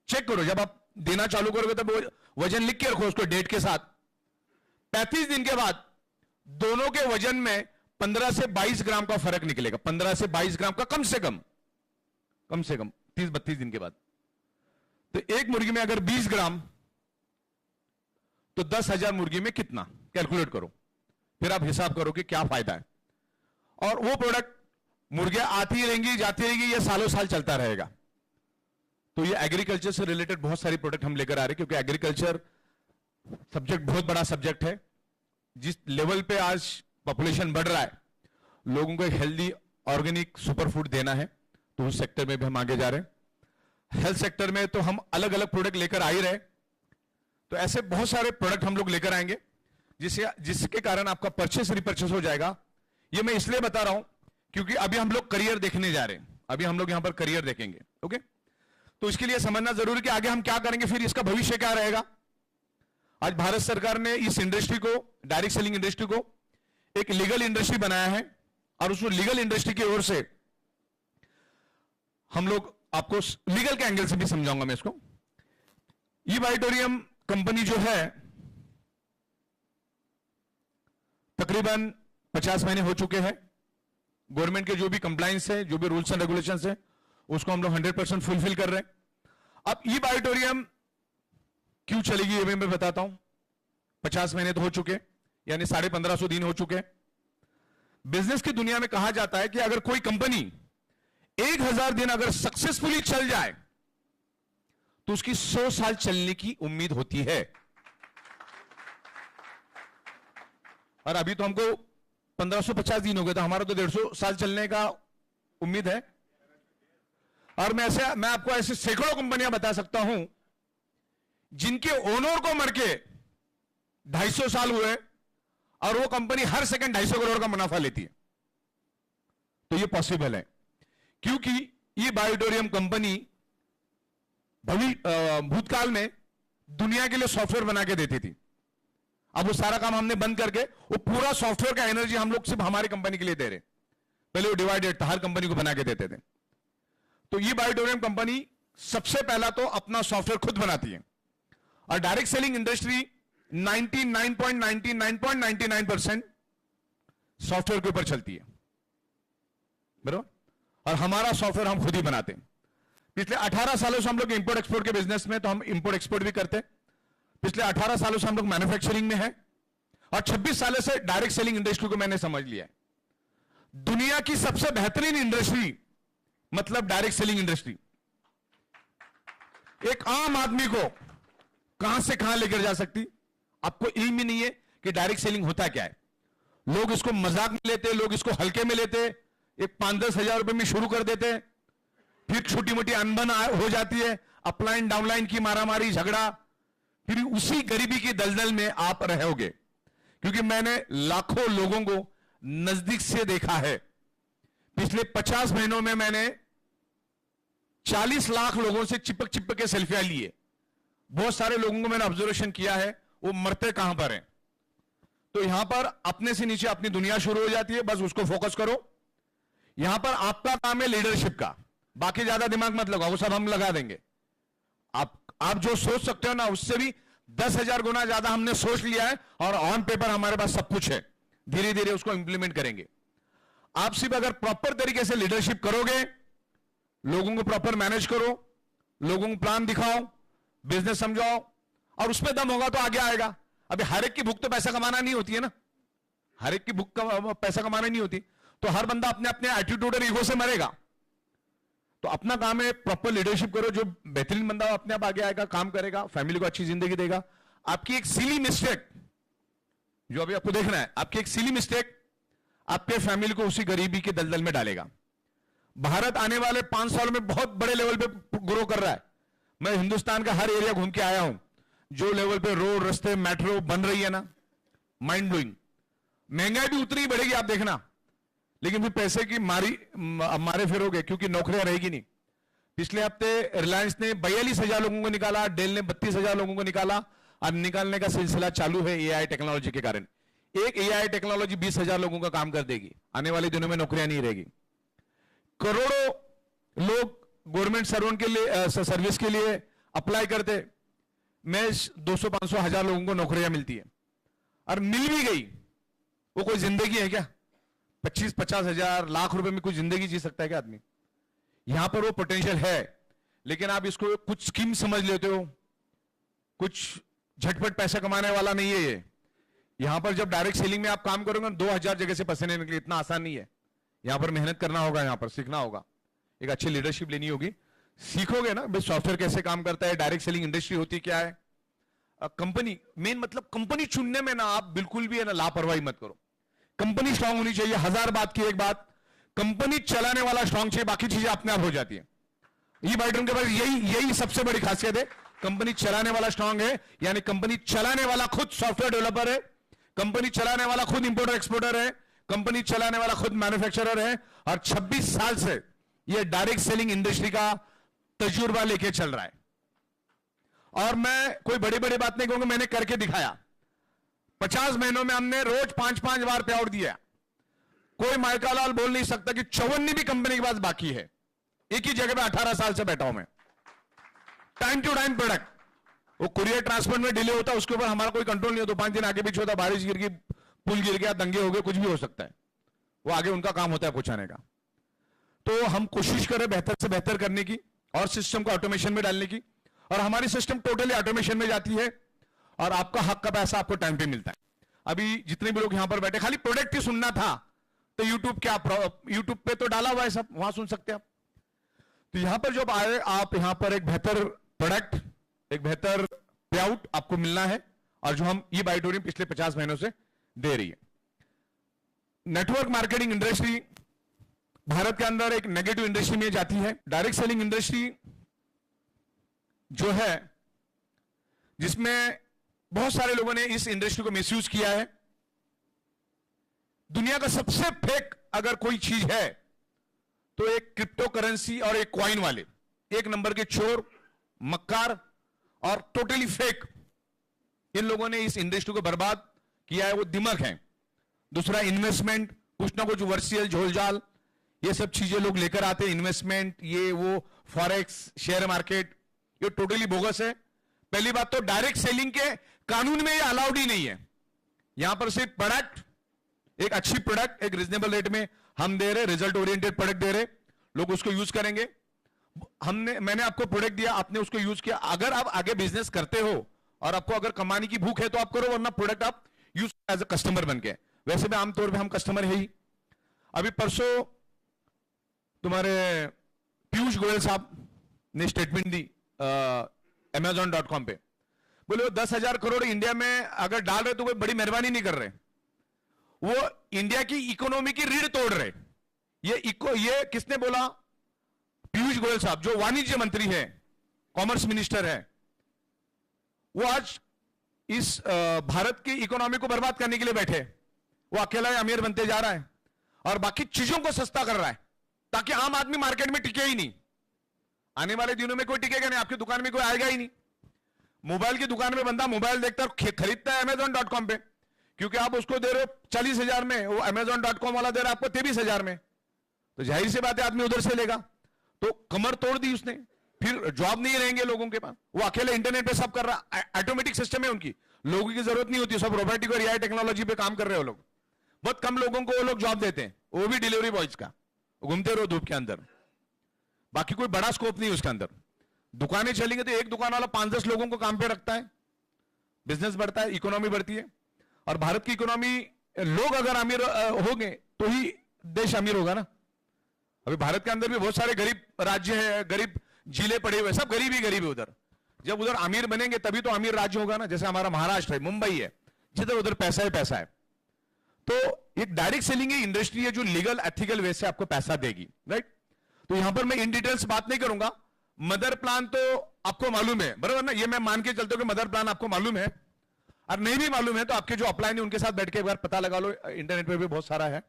चेक करो। जब आप देना चालू करोगे तब वजन लिख के रखो उसको डेट के साथ। 35 दिन के बाद दोनों के वजन में 15 से 22 ग्राम का फर्क निकलेगा। 15 से 22 ग्राम का कम से कम 30-32 दिन के बाद। तो एक मुर्गी में अगर 20 ग्राम, तो 10,000 मुर्गी में कितना, कैलकुलेट करो, फिर आप हिसाब करो कि क्या फायदा है। और वो प्रोडक्ट मुर्गियां आती रहेंगी, जाती रहेगी, ये सालों साल चलता रहेगा। तो ये एग्रीकल्चर से रिलेटेड बहुत सारी प्रोडक्ट हम लेकर आ रहे हैं, क्योंकि एग्रीकल्चर सब्जेक्ट बहुत बड़ा सब्जेक्ट है। जिस लेवल पे आज पॉपुलेशन बढ़ रहा है, लोगों को एक हेल्दी ऑर्गेनिक सुपर फूड देना है, तो उस सेक्टर में भी हम आगे जा रहे हैं। हेल्थ सेक्टर में तो हम अलग अलग प्रोडक्ट लेकर आ ही रहे, तो ऐसे बहुत सारे प्रोडक्ट हम लोग लेकर आएंगे, जिसके कारण आपका परचेस रिपर्चेस हो जाएगा। ये मैं इसलिए बता रहा हूं क्योंकि अभी हम लोग करियर देखने जा रहे हैं, अभी हम लोग यहां पर करियर देखेंगे। ओके। तो इसके लिए समझना जरूरी कि आगे हम क्या करेंगे, फिर इसका भविष्य क्या रहेगा। आज भारत सरकार ने इस इंडस्ट्री को, डायरेक्ट सेलिंग इंडस्ट्री को एक लीगल इंडस्ट्री बनाया है, और उस लीगल इंडस्ट्री की ओर से हम लोग आपको लीगल के एंगल से भी समझाऊंगा मैं इसको। ये बाइटोरियम कंपनी जो है तकरीबन 50 महीने हो चुके हैं। गवर्नमेंट के जो भी कंप्लायंस है, जो भी रूल्स एंड रेगुलेशंस है, उसको हम लोग 100% फुलफिल कर रहे हैं। अब ये बाइटोरियम क्यों चलेगी ये मैं बताता हूं। 50 महीने तो हो चुके, यानी 1550 दिन हो चुके। बिजनेस की दुनिया में कहा जाता है कि अगर कोई कंपनी 1000 दिन अगर सक्सेसफुली चल जाए तो उसकी 100 साल चलने की उम्मीद होती है। और अभी तो हमको 1550 दिन हो गए, तो हमारा तो 150 साल चलने का उम्मीद है। और मैं आपको ऐसे सैकड़ों कंपनियां बता सकता हूं जिनके ओनर को मर के 250 साल हुए और वो कंपनी हर सेकंड 250 करोड़ का मुनाफा लेती है। तो ये पॉसिबल है क्योंकि ये बाइटोरियम कंपनी भूतकाल में दुनिया के लिए सॉफ्टवेयर बना के देती थी। अब वो सारा काम हमने बंद करके वो पूरा सॉफ्टवेयर का एनर्जी हम लोग सिर्फ हमारी कंपनी के लिए दे रहे। पहले वो डिवाइडेड था, हर कंपनी को बना के देते थे। तो ये बाइटोरियम कंपनी सबसे पहला तो अपना सॉफ्टवेयर खुद बनाती है और डायरेक्ट सेलिंग इंडस्ट्री 99.99% सॉफ्टवेयर के ऊपर चलती है, बराबर। और हमारा सॉफ्टवेयर हम खुद ही बनाते हैं। पिछले 18 सालों से हम लोग इंपोर्ट एक्सपोर्ट के बिजनेस में, तो हम इंपोर्ट एक्सपोर्ट भी करते हैं। पिछले 18 सालों से हम लोग मैन्युफैक्चरिंग में हैं और 26 सालों से डायरेक्ट सेलिंग इंडस्ट्री को मैंने समझ लिया है। दुनिया की सबसे बेहतरीन इंडस्ट्री मतलब डायरेक्ट सेलिंग इंडस्ट्री। एक आम आदमी को कहां से कहां लेकर जा सकती, आपको इल्म ही नहीं है कि डायरेक्ट सेलिंग होता क्या है। लोग इसको मजाक में लेते, लोग इसको हल्के में लेते, एक 5-10 हजार रुपए में शुरू कर देते, फिर छोटी मोटी अनबन हो जाती है, अपलाइन डाउनलाइन की मारामारी झगड़ा, फिर उसी गरीबी की दलदल में आप रहोगे। क्योंकि मैंने लाखों लोगों को नजदीक से देखा है। पिछले 50 महीनों में मैंने 40 लाख लोगों से चिपक के सेल्फियां लिए। बहुत सारे लोगों को मैंने ऑब्जर्वेशन किया है, वो मरते कहां पर हैं। तो यहां पर अपने से नीचे अपनी दुनिया शुरू हो जाती है, बस उसको फोकस करो। यहां पर आपका काम है लीडरशिप का, बाकी ज्यादा दिमाग मत लगाओ, वो सब हम लगा देंगे। आप जो सोच सकते हो ना, उससे भी 10,000 गुना ज्यादा हमने सोच लिया है और ऑन पेपर हमारे पास सब कुछ है। धीरे धीरे उसको इंप्लीमेंट करेंगे। आप सिर्फ अगर प्रॉपर तरीके से लीडरशिप करोगे, लोगों को प्रॉपर मैनेज करो, लोगों को प्लान दिखाओ, बिजनेस समझाओ और उसमें दम होगा तो आगे आएगा। अभी हर एक की भूख तो पैसा कमाना नहीं होती है ना, हर एक की भूख पैसा कमाना नहीं होती। तो हर बंदा अपने अपने एटीट्यूड और ईगो से मरेगा। तो अपना काम है प्रॉपर लीडरशिप करो। जो बेहतरीन बंदा अपने आप आगे आएगा, काम करेगा, फैमिली को अच्छी जिंदगी देगा। आपकी एक सिली मिस्टेक जो अभी आपको देखना है, आपकी एक सिली मिस्टेक आपके फैमिली को उसी गरीबी के दलदल में डालेगा। भारत आने वाले 5 सालों में बहुत बड़े लेवल पे ग्रो कर रहा है। मैं हिंदुस्तान का हर एरिया घूम के आया हूं। जो लेवल पे रोड, रास्ते, मेट्रो बन रही है ना, माइंड ब्लोइंग। महंगाई भी उतनी ही बढ़ेगी, आप देखना। लेकिन फिर पैसे की मारे फिरोगे क्योंकि नौकरियां रहेगी नहीं। पिछले हफ्ते रिलायंस ने 42,000 लोगों को निकाला, डेल ने 32,000 लोगों को निकाला और निकालने का सिलसिला चालू है एआई टेक्नोलॉजी के कारण। एक एआई टेक्नोलॉजी 20,000 लोगों का काम कर देगी। आने वाले दिनों में नौकरियां नहीं रहेगी। करोड़ों लोग गवर्नमेंट सर्वेंट के लिए सर्विस के लिए अप्लाई करते, मैं 200-500 हजार लोगों को नौकरियां मिलती है और मिल भी गई। वो कोई जिंदगी है क्या? 25-50 हजार लाख रुपए में कोई जिंदगी जी सकता है क्या आदमी? यहां पर वो पोटेंशियल है, लेकिन आप इसको कुछ स्कीम समझ लेते हो, कुछ झटपट पैसा कमाने वाला नहीं है ये। यहां पर जब डायरेक्ट सेलिंग में आप काम करोगे 2000 जगह से पसीने निकले, इतना आसान नहीं है। यहां पर मेहनत करना होगा, यहां पर सीखना होगा, एक अच्छी लीडरशिप लेनी होगी। सीखोगे ना भाई सॉफ्टवेयर कैसे काम करता है, डायरेक्ट सेलिंग इंडस्ट्री होती क्या है, कंपनी मेन मतलब कंपनी चुनने में ना आप बिल्कुल भी है ना लापरवाही मत करो। कंपनी स्ट्रांग होनी चाहिए। 1000 बात की एक बात, कंपनी चलाने वाला स्ट्रांग चाहिए, बाकी चीजें अपने आप हो जाती है। ये बाइटोरियम के पास यही सबसे बड़ी खासियत है। कंपनी चलाने वाला स्ट्रांग है, यानी कंपनी चलाने वाला खुद सॉफ्टवेयर डेवलपर है, कंपनी चलाने वाला खुद इंपोर्टर एक्सपोर्टर है, कंपनी चलाने वाला खुद मैन्युफैक्चरर है और 26 साल से ये डायरेक्ट सेलिंग इंडस्ट्री का तजुर्बा लेके चल रहा है। और मैं कोई बड़ी बड़ी बात नहीं कहूंगा, मैंने करके दिखाया। 50 महीनों में हमने रोज 5-5 बार पे आउट दिया। कोई माइकालाल बोल नहीं सकता कि 54 भी कंपनी के पास बाकी है। एक ही जगह पे 18 साल से बैठा हूं मैं। Time to time product. वो कुरियर ट्रांसपोर्ट में डिले होता है, उसके ऊपर हमारा कोई कंट्रोल नहीं होता। 5 दिन आगे पीछे होता, बारिश गिर गई, पुल गिर गया, दंगे हो गए, कुछ भी हो सकता है। वो आगे उनका काम होता है पहुंचाने का। तो हम कोशिश करें बेहतर से बेहतर करने की और सिस्टम को ऑटोमेशन में डालने की, और हमारी सिस्टम टोटली ऑटोमेशन में जाती है और आपका हक का पैसा आपको टाइम पे मिलता है। अभी जितने भी लोग यहां पर बैठे, खाली प्रोडक्ट ही सुनना था तो यूट्यूब पे तो डाला हुआ है सब, वहां सुन सकते हैं आप। तो यहां पर जब आए आप, यहां पर एक बेहतर प्रोडक्ट, एक बेहतर पे आउट आपको मिलना है, और जो हम ये बायोटोरियम पिछले 50 महीनों से दे रही है। नेटवर्क मार्केटिंग इंडस्ट्री भारत के अंदर एक नेगेटिव इंडस्ट्री में जाती है। डायरेक्ट सेलिंग इंडस्ट्री जो है, जिसमें बहुत सारे लोगों ने इस इंडस्ट्री को मिसयूज किया है। दुनिया का सबसे फेक अगर कोई चीज है तो एक क्रिप्टो करेंसी और एक कॉइन वाले, एक नंबर के चोर, मक्कार और टोटली फेक, इन लोगों ने इस इंडस्ट्री को बर्बाद किया है। वो दिमाग है। दूसरा इन्वेस्टमेंट, कुछ ना कुछ वर्चुअल झोलझाल, ये सब चीजें लोग लेकर आते हैं। इन्वेस्टमेंट, ये वो फॉरेक्स, शेयर मार्केट, ये टोटली बोगस है। पहली बात तो डायरेक्ट सेलिंग के कानून में ये अलाउड ही नहीं है। यहां पर सिर्फ प्रोडक्ट, एक अच्छी प्रोडक्ट एक रीजनेबल रेट में हम दे रहे, रिजल्ट ओरिएंटेड प्रोडक्ट दे रहे, लोग उसको यूज करेंगे। मैंने आपको प्रोडक्ट दिया, आपने उसको यूज किया। अगर आप आगे बिजनेस करते हो और आपको अगर कमाने की भूख है तो आप करो, वरना प्रोडक्ट आप यूज एज ए कस्टमर बन के। वैसे भी आमतौर पे हम कस्टमर है ही। अभी परसों तुम्हारे पीयूष गोयल साहब ने स्टेटमेंट दी Amazon.com पे, बोले वो 10,000 करोड़ इंडिया में अगर डाल रहे तो वो बड़ी मेहरबानी नहीं कर रहे, वो इंडिया की इकोनॉमी की रीढ़ तोड़ रहे। ये किसने बोला? पीयूष गोयल साहब, जो वाणिज्य मंत्री है, कॉमर्स मिनिस्टर है। वो आज इस भारत की इकोनॉमी को बर्बाद करने के लिए बैठे। वो अकेला ही अमीर बनते जा रहा है और बाकी चीजों को सस्ता कर रहा है, ताकि आम आदमी मार्केट में टिके ही नहीं। आने वाले दिनों में कोई टिकेगा नहीं, आपकी दुकान में कोई आएगा ही नहीं। मोबाइल की दुकान में बंदा मोबाइल देखता है, खरीदता है Amazon.com पे, क्योंकि आप उसको दे रहे हो 40,000 में, वो Amazon.com वाला दे रहा है आपको 23,000 में, तो जाहिर सी बात है आदमी उधर से लेगा। तो कमर तोड़ दी उसने, फिर जॉब नहीं रहेंगे लोगों के पास। वो अकेले इंटरनेट पे सब कर रहा, ऑटोमेटिक सिस्टम है उनकी, लोगों की जरूरत नहीं होती, सब रोबोटिक और एआई टेक्नोलॉजी पे काम कर रहे हो लोग। बहुत कम लोगों को वो लोग जॉब देते हैं, वो भी डिलीवरी बॉयज का, घूमते रहो धूप के अंदर, बाकी कोई बड़ा स्कोप नहीं उसके अंदर। दुकानें चलेंगे तो एक दुकान वाला 5-10 लोगों को काम पे रखता है, बिजनेस बढ़ता है, इकोनॉमी बढ़ती है। और भारत की इकोनॉमी, लोग अगर अमीर होंगे तो ही देश अमीर होगा ना। अभी भारत के अंदर भी बहुत सारे गरीब राज्य हैं, गरीब जिले पड़े हुए, सब गरीब ही गरीब है उधर। जब उधर अमीर बनेंगे तभी तो अमीर राज्य होगा ना। जैसे हमारा महाराष्ट्र है, मुंबई है, जिधर उधर पैसा ही पैसा है। तो एक डायरेक्ट सेलिंग इंडस्ट्री है जो लीगल एथिकल वे से आपको पैसा देगी, राइट। तो यहां पर मैं इन डिटेल्स बात नहीं करूंगा। मदर प्लान तो आपको मालूम है, बराबर ना। ये मैं मान के चलता हूं कि मदर प्लान आपको मालूम है, और नहीं भी मालूम है तो आपके जो अपलाइन है उनके साथ बैठ के एक बार पता लगा लो, इंटरनेट पे भी बहुत सारा है।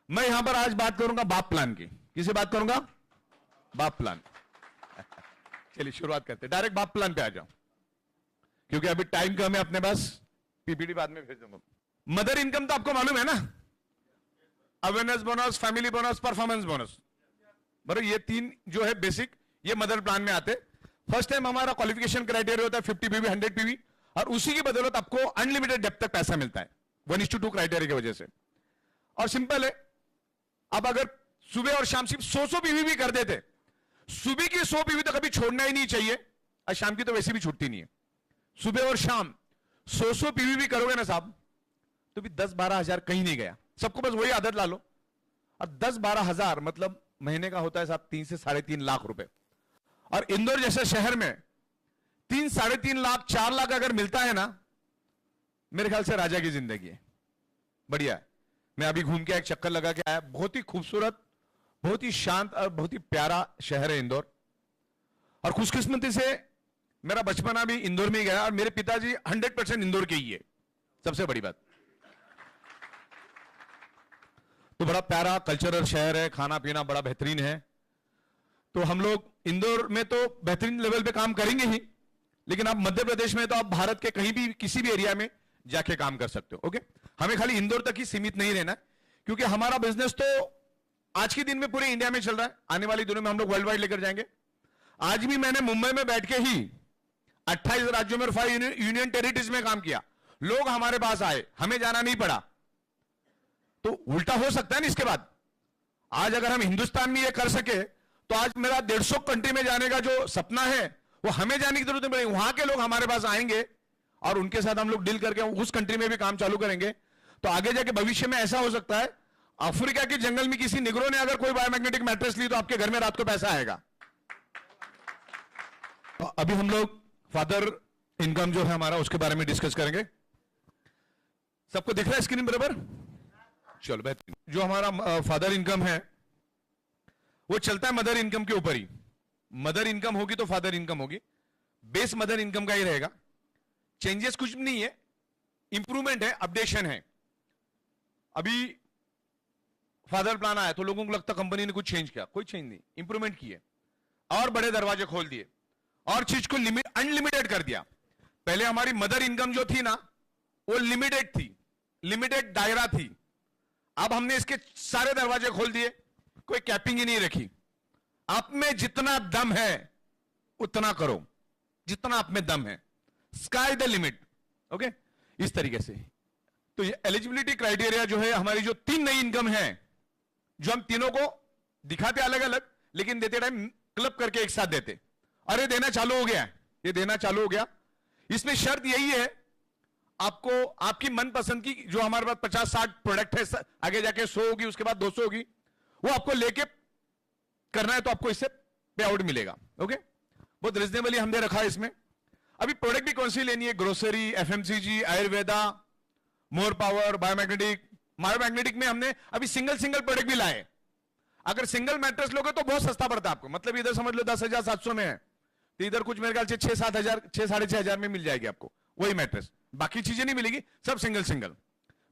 मैं यहां पर आज बात करूंगा बाप प्लान की। किसे बात करूंगा? बाप प्लान। चलिए शुरुआत करते हैं, डायरेक्ट बाप प्लान पे आ जाओ, क्योंकि अभी टाइम कम है अपने पास, पीपीटी बाद में भेज दूंगा। मदर इनकम तो आपको मालूम है ना, awareness bonus, family bonus, performance bonus, बराबर। ये 3 जो है बेसिक, ये मदर प्लान में आते। फर्स्ट टाइम हमारा क्वालिफिकेशन क्राइटेरिया होता है 50 पीवी, 100 पीवी, और उसी की बदौलत आपको अनलिमिटेड डेप्थ तक पैसा मिलता है 1:2 क्राइटेरिया की वजह से। और सिंपल है, अब अगर सुबह और शाम सिर्फ 100 पीवी भी कर देते, सुबह की 100 पीवी तो कभी छोड़ना ही नहीं चाहिए, और शाम की तो वैसे भी छूटती नहीं है। सुबह और शाम 100 पीवी भी करोगे ना साहब, तो भी 10-12 हजार कहीं नहीं गया। सबको बस वही आदत ला लो, और 10-12 हजार मतलब महीने का होता है साहब 3 से 3.5 लाख रुपए। और इंदौर जैसे शहर में 3-3.5 लाख, 4 लाख अगर मिलता है ना, मेरे ख्याल से राजा की जिंदगी है, बढ़िया है। मैं अभी घूम के एक चक्कर लगा के आया, बहुत ही खूबसूरत, बहुत ही शांत और बहुत ही प्यारा शहर है इंदौर। और खुशकिस्मती से मेरा बचपना भी इंदौर में ही गया, और मेरे पिताजी 100% इंदौर के ही है, सबसे बड़ी बात। तो बड़ा प्यारा कल्चरल शहर है, खाना पीना बड़ा बेहतरीन है। तो हम लोग इंदौर में तो बेहतरीन लेवल पे काम करेंगे ही, लेकिन आप मध्य प्रदेश में तो आप भारत के कहीं भी किसी भी एरिया में जाके काम कर सकते हो। ओके, हमें खाली इंदौर तक ही सीमित नहीं रहना, क्योंकि हमारा बिजनेस तो आज के दिन में पूरे इंडिया में चल रहा है, आने वाले दिनों में हम लोग वर्ल्ड वाइड लेकर जाएंगे। आज भी मैंने मुंबई में बैठ के ही 28 राज्यों में और 5 यूनियन टेरिटरीज में काम किया। लोग हमारे पास आए, हमें जाना नहीं पड़ा। तो उल्टा हो सकता है ना इसके बाद। आज अगर हम हिंदुस्तान में ये कर सके तो आज मेरा 150 कंट्री में जाने का जो सपना है वो हमें जाने की जरूरत नहीं पड़ेगी। वहां के लोग हमारे पास आएंगे और उनके साथ हम लोग डील करके उस कंट्री में भी काम चालू करेंगे। तो आगे जाके भविष्य में ऐसा हो सकता है, अफ्रीका के जंगल में किसी निग्रो ने अगर कोई बायोमैग्नेटिक मैट्रेस ली तो आपके घर में रात को पैसा आएगा। तो अभी हम लोग फादर इनकम जो है हमारा उसके बारे में डिस्कस करेंगे। सबको दिख रहा है स्क्रीन बराबर? चलो बेहतरीन। जो हमारा फादर इनकम है वो चलता है मदर इनकम के ऊपर ही। मदर इनकम होगी तो फादर इनकम होगी, बेस मदर इनकम का ही रहेगा। चेंजेस कुछ भी नहीं है, इंप्रूवमेंट है, अपडेशन है। अभी फादर प्लान आया तो लोगों को लगता कंपनी ने कुछ चेंज किया, कोई चेंज नहीं, इंप्रूवमेंट किए और बड़े दरवाजे खोल दिए और चीज को अनलिमिटेड कर दिया। पहले हमारी मदर इनकम जो थी ना वो लिमिटेड थी, लिमिटेड दायरा थी। अब हमने इसके सारे दरवाजे खोल दिए, कोई कैपिंग ही नहीं रखी। आप में जितना दम है उतना करो, जितना आप में दम है, स्काई द लिमिट। ओके, इस तरीके से। तो ये एलिजिबिलिटी क्राइटेरिया जो है, हमारी जो 3 नई इनकम है, जो हम तीनों को दिखाते अलग अलग लेकिन देते टाइम क्लब करके एक साथ देते। अरे देना चालू हो गया, ये देना चालू हो गया। इसमें शर्त यही है, आपको आपकी मनपसंद की जो हमारे पास 50-60 प्रोडक्ट है, आगे जाके 100 होगी, उसके बाद 200 होगी, वो आपको लेके करना है तो आपको इससे पे आउट मिलेगा। ओके, बहुत रिजनेबली हमने रखा है इसमें। अभी प्रोडक्ट भी कौन सी लेनी है? Grocery, FMCG, Ayurveda, more power, biomagnetic. Biomagnetic में हमने अभी सिंगल प्रोडक्ट भी लाए। अगर सिंगल मैट्रेस लोगे तो बहुत सस्ता पड़ता है आपको, मतलब इधर समझ लो 10,700 में है, तो इधर कुछ मेरे ख्याल से 6-7,000, 6-6,500 में मिल जाएगी आपको वही मैट्रेस। बाकी चीजें नहीं मिलेगी, सब सिंगल।